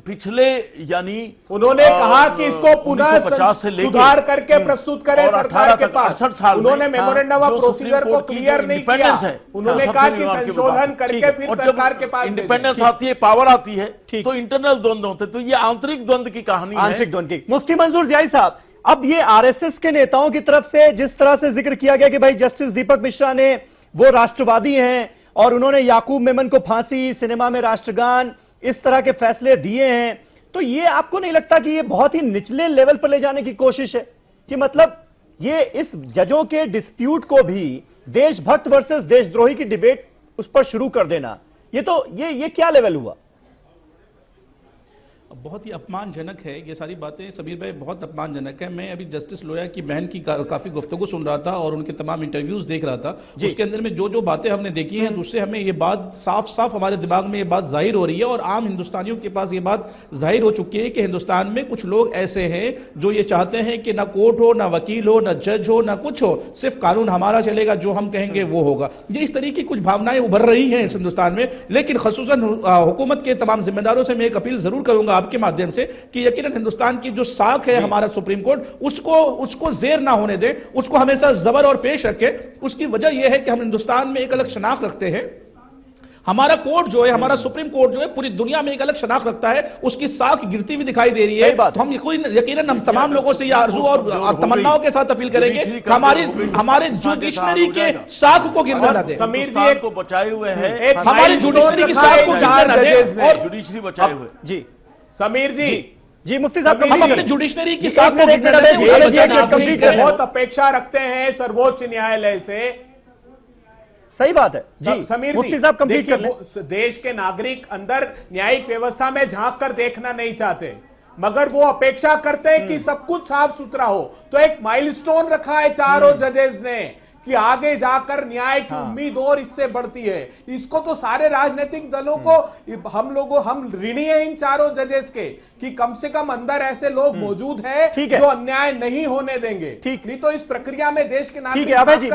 पिछले यानी उन्होंने कहा कि इसको पुनः सुधार करके प्रस्तुत करें सरकार के पास। उन्होंने मेमोरेंडम ऑफ प्रोसीजर को क्लियर नहीं किया। उन्होंने कहा कि संशोधन करके फिर सरकार के पास इंडिपेंडेंस आती है, पावर आती है, तो इंटरनल द्वंद्व होते, तो ये आंतरिक द्वंद्व की कहानी है। आंतरिक द्वंद्व की। मुफ्ती मंजूर जियाई साहब, अब ये आरएसएस के नेताओं की तरफ से जिस तरह से जिक्र किया गया कि भाई जस्टिस दीपक मिश्रा ने, वो राष्ट्रवादी हैं और उन्होंने याकूब मेमन को फांसी, सिनेमा में राष्ट्रगान, इस तरह के फैसले दिए हैं, तो ये आपको नहीं लगता कि ये बहुत ही निचले लेवल पर ले जाने की कोशिश है? कि मतलब ये इस जजों के डिस्प्यूट को भी देशभक्त वर्सेस देशद्रोही की डिबेट उस पर शुरू कर देना, ये तो ये क्या लेवल हुआ? बहुत ही अपमानजनक है ये सारी बातें समीर भाई, बहुत अपमानजनक है। मैं अभी जस्टिस लोया की बहन की काफी गुफ्तगू सुन रहा था और उनके तमाम इंटरव्यूज देख रहा था। उसके अंदर में जो बातें हमने देखी हैं, उससे हमें ये बात साफ साफ हमारे दिमाग में ये बात जाहिर हो रही है और आम हिंदुस्तानियों के पास ये बात जाहिर हो चुकी है कि हिंदुस्तान में कुछ लोग ऐसे हैं जो ये चाहते हैं कि ना कोर्ट हो, ना वकील हो, ना जज हो, ना कुछ हो, सिर्फ कानून हमारा चलेगा, जो हम कहेंगे वो होगा। ये इस तरीके की कुछ भावनाएं उभर रही हैं इस हिंदुस्तान में। लेकिन खसूसन हुकूमत के तमाम जिम्मेदारों से मैं एक अपील जरूर करूंगा आपके माध्यम से कि यकीनन हिंदुस्तान की जो साख है हमारा सुप्रीम कोर्ट, उसको जेर ना होने दें, उसको हमेशा जबर और पेश रखें। उसकी वजह यह है कि हम हिंदुस्तान में एक अलग शनाख्त रखते हैं। हमारा कोर्ट जो है, हमारा सुप्रीम कोर्ट जो है, पूरी दुनिया में एक अलग शनाख्त रखता है, उसकी साख गिरती हुई दिखाई दे रही है। तो हम यकीनन हम तमाम लोगों से यह आरजू और तमन्नाओं के साथ अपील करेंगे कि हमारे जुडिशनरी के साख को गिरने न दें। समीर जी को बचाए हुए हैं, हमारे जुडिशनरी की साख को गिरने न दें और जुडिशरी बचाए हुए। जी समीर जी मुफ्ती साहब, हम अपने जुडिशनरी की साख को गिरने न दें। बहुत अपेक्षा रखते हैं सर्वोच्च न्यायालय से। सही बात है जी, समीर मुफ्ती साहब कंप्लीट कर लें। देश के नागरिक अंदर न्यायिक व्यवस्था में झांक कर देखना नहीं चाहते, मगर वो अपेक्षा करते हैं कि सब कुछ साफ सुथरा हो। तो एक माइलस्टोन रखा है चारों जजेस ने कि आगे जाकर न्याय की उम्मीद और इससे बढ़ती है। इसको तो सारे राजनीतिक दलों को हम ऋणी हैं इन चारों जजेस के कि कम से कम अंदर ऐसे लोग मौजूद हैं जो अन्याय नहीं होने देंगे। ठीक नहीं तो इस प्रक्रिया में देश के नागरिक अभय जी,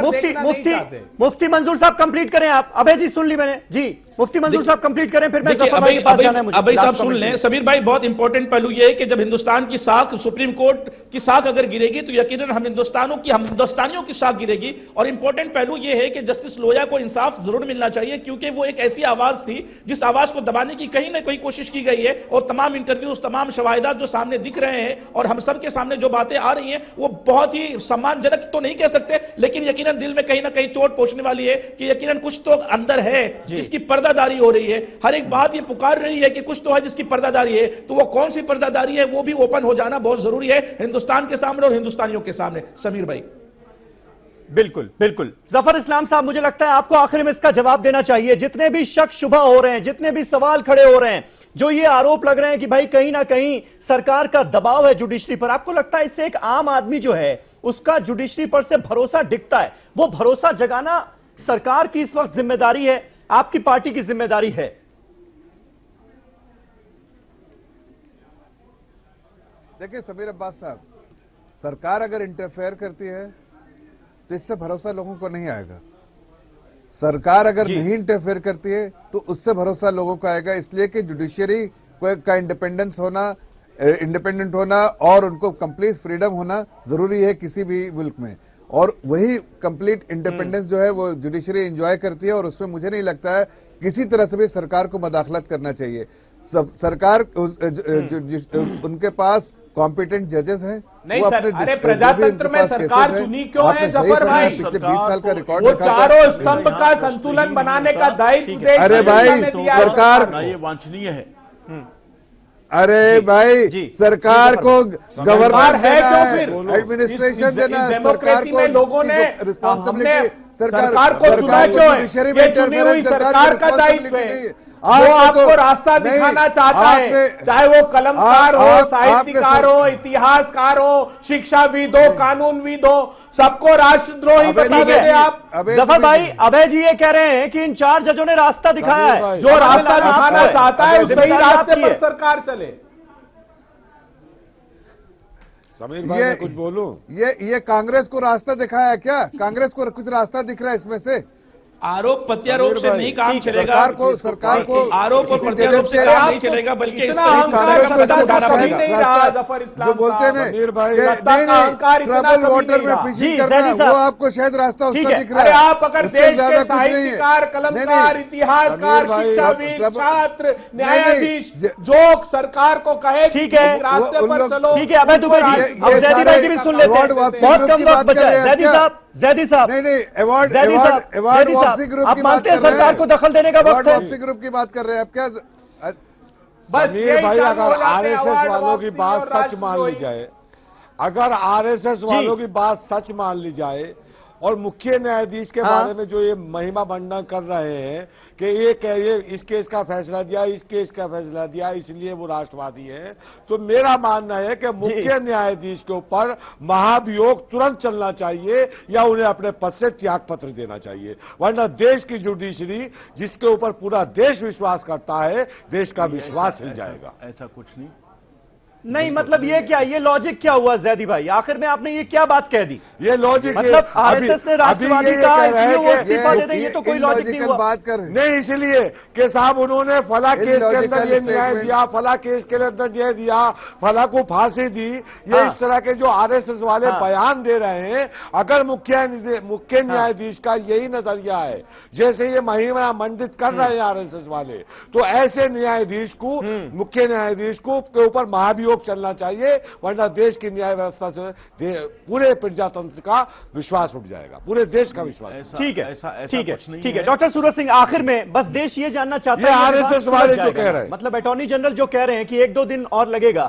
मुफ्ती मंजूर साहब कंप्लीट करें आप। अभय जी सुन ली मैंने जी, मुफ्ती मंजूर साहब कंप्लीट करें, फिर मैं जफर भाई के पास जाना है मुझे। अभय साहब सुन लें। समीर भाई, बहुत इंपॉर्टेंट पहलू यह है कि जब हिंदुस्तान की साख, सुप्रीम कोर्ट की साख अगर गिरेगी तो यकीनन हम हिंदुस्तानियों की साख गिरेगी। और इंपॉर्टेंट पहलू यह है कि जस्टिस लोया को इंसाफ जरूर मिलना चाहिए, क्योंकि वो एक ऐसी आवाज थी जिस आवाज को दबाने की कहीं ना कहीं कोशिश की गई है। और तमाम इंटरव्यूज, तमाम शवाहिदात जो सामने दिख रहे हैं और हम सब के सामने जो बातें आ रही हैं, वो बहुत ही सम्मानजनक तो नहीं कह सकते, लेकिन यकीनन दिल में कहीं ना कहीं चोट पहुंचने वाली है कि यकीनन कुछ तो अंदर है जिसकी पर्दादारी हो रही है। हर एक बात ये पुकार रही है कि कुछ तो है जिसकी पर्दादारी है। तो वो कौन सी पर्दादारी है, वो भी ओपन हो जाना बहुत जरूरी है हिंदुस्तान के सामने और हिंदुस्तानियों के सामने। समीर भाई बिल्कुल बिल्कुल। जफर इस्लाम साहब, मुझे लगता है आपको आखिर में इसका जवाब देना चाहिए। जितने भी शक शुबा हो रहे हैं, जितने भी सवाल खड़े हो रहे हैं, जो ये आरोप लग रहे हैं कि भाई कहीं ना कहीं सरकार का दबाव है जुडिशरी पर, आपको लगता है इससे एक आम आदमी जो है उसका जुडिशरी पर से भरोसा दिखता है? वो भरोसा जगाना सरकार की इस वक्त जिम्मेदारी है, आपकी पार्टी की जिम्मेदारी है? देखिए समीर अब्बास साहब, सरकार अगर इंटरफेयर करती है तो इससे भरोसा लोगों को नहीं आएगा। सरकार अगर नहीं इंटरफेयर करती है तो उससे भरोसा लोगों को आएगा, इसलिए कि जुडिशरी का इंडिपेंडेंट होना और उनको कंप्लीट फ्रीडम होना जरूरी है किसी भी मुल्क में। और वही कंप्लीट इंडिपेंडेंस जो है वो जुडिशरी एंजॉय करती है और उसमें मुझे नहीं लगता है किसी तरह से भी सरकार को मदाखलत करना चाहिए। सरकार उनके पास कॉम्पिटेंट जजेस हैं। नहीं सर, अरे प्रजातंत्र में सरकार चुनी क्यों है जफर भाई? पिछले 20 साल का रिकॉर्ड वो चारों स्तंभ का संतुलन बनाने का दायित्व अरे भाई सरकार ये वांछनीय है। अरे भाई सरकार को गवर्नर है क्यों, फिर एडमिनिस्ट्रेशन देना, सरकार को लोगों ने रिस्पॉन्सिबिलिटी सरकार को चुना क्यों है? ये चुनी हुई सरकार का दायित्व है। वो आपको रास्ता दिखाना चाहता है, चाहे वो कलमकार हो, साहित्यकार हो, इतिहासकार हो, शिक्षाविद हो, कानूनविद हो, सबको राष्ट्रद्रोही बता देते आप। जफर भाई, अभय जी ये कह रहे हैं कि इन 4 जजों ने रास्ता दिखाया है। जो रास्ता दिखाना चाहता है उस सही रास्ते पर सरकार चले। समीर भाई मैं कुछ बोलूं? ये कांग्रेस को रास्ता दिखाया क्या? कांग्रेस को कुछ रास्ता दिख रहा है इसमें से? आरोप प्रत्यारोप से नहीं काम चलेगा। सरकार को आरोप और प्रत्यारोप से काम नहीं चलेगा, बल्कि जो बोलते हैं ट्रबल वाटर में फिशिंग करना, वो आपको शायद रास्ता उसका दिख रहा है। आप अगर देश के साहित्यकार, कलमकार, इतिहासकार, शिक्षाविद, छात्र, न्यायाधीश जो सरकार को कहे ठीक है रास्ते पर चलो, ठीक है। अभय दुबे जी भी सुन लेते हैं, बहुत कम वक्त बचा है। जैदी साहब नहीं अवार्ड वापसी ग्रुप की बात कर रहे हैं, सरकार को दखल देने का वक्त है। वापसी ग्रुप की बात कर रहे हैं आप क्या? बस भाई अगर आरएसएस वालों की बात सच मान ली जाए, अगर आरएसएस वालों की बात सच मान ली जाए और मुख्य न्यायाधीश के बारे में जो ये महिमा वर्णन कर रहे हैं कि ये इस केस का फैसला दिया, इस केस का फैसला दिया, इसलिए वो राष्ट्रवादी है, तो मेरा मानना है कि मुख्य न्यायाधीश के ऊपर महाभियोग तुरंत चलना चाहिए या उन्हें अपने पद से त्याग पत्र देना चाहिए, वरना देश की जुडिशरी जिसके ऊपर पूरा देश विश्वास करता है, देश का विश्वास हिल जाएगा। ऐसा कुछ नहीं, मतलब ये क्या, ये लॉजिक क्या हुआ जैदी भाई? आखिर में आपने ये क्या बात कह दी? ये लॉजिक मतलब आरएसएस ने राष्ट्रवादी कहा इसलिए वो इस्तीफा दे दें, ये तो कोई लॉजिक नहीं हुआ। बात कर नहीं, इसलिए कि साहब उन्होंने फला केस के अंदर ये न्याय दिया, फला केस के अंदर ये दिया, फला को फांसी दी, ये इस तरह के जो आरएसएस वाले बयान दे रहे हैं, अगर मुख्य न्यायाधीश का यही नजरिया है जैसे ये महिमा मंडित कर रहे हैं आरएसएस वाले, तो ऐसे न्यायाधीश को, मुख्य न्यायाधीश को के ऊपर महाभियोग चलना चाहिए, वरना देश की न्याय व्यवस्था से पूरे प्रजातंत्र का विश्वास उठ जाएगा, पूरे देश का विश्वास। ठीक है, ठीक है, ठीक है। डॉक्टर सूरज सिंह, आखिर में बस देश ये जानना चाहता है, आरएसएस वाले जो कह रहे हैं, मतलब अटॉर्नी जनरल जो कह रहे हैं कि 1-2 दिन और लगेगा,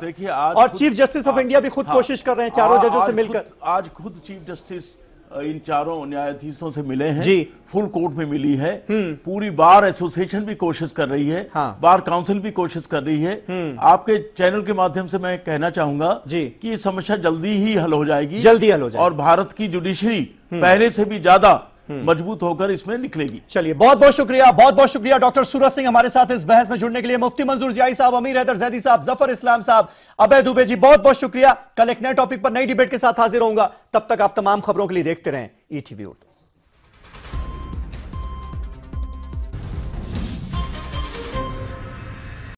और चीफ जस्टिस ऑफ इंडिया भी खुद कोशिश कर रहे हैं चारों जजों से मिलकर। आज खुद चीफ जस्टिस इन चारों न्यायाधीशों से मिले हैं जी, फुल कोर्ट में मिली है, पूरी बार एसोसिएशन भी कोशिश कर रही है, बार काउंसिल भी कोशिश कर रही है। आपके चैनल के माध्यम से मैं कहना चाहूंगा जी कि ये समस्या जल्दी ही हल हो जाएगी, जल्दी हल हो जाएगी, और भारत की जुडिशरी पहले से भी ज्यादा मजबूत होकर इसमें निकलेगी। चलिए, बहुत बहुत शुक्रिया, बहुत बहुत शुक्रिया डॉक्टर सूरज सिंह हमारे साथ इस बहस में जुड़ने के लिए। मुफ्ती मंजूर जियाई साहब, अमीर हैदर जैदी साहब, जफर इस्लाम साहब, अभय दुबे जी, बहुत बहुत शुक्रिया। कल एक नए टॉपिक पर नई डिबेट के साथ हाजिर होऊंगा, तब तक आप तमाम खबरों के लिए देखते रहें ईटीवी उर्दू।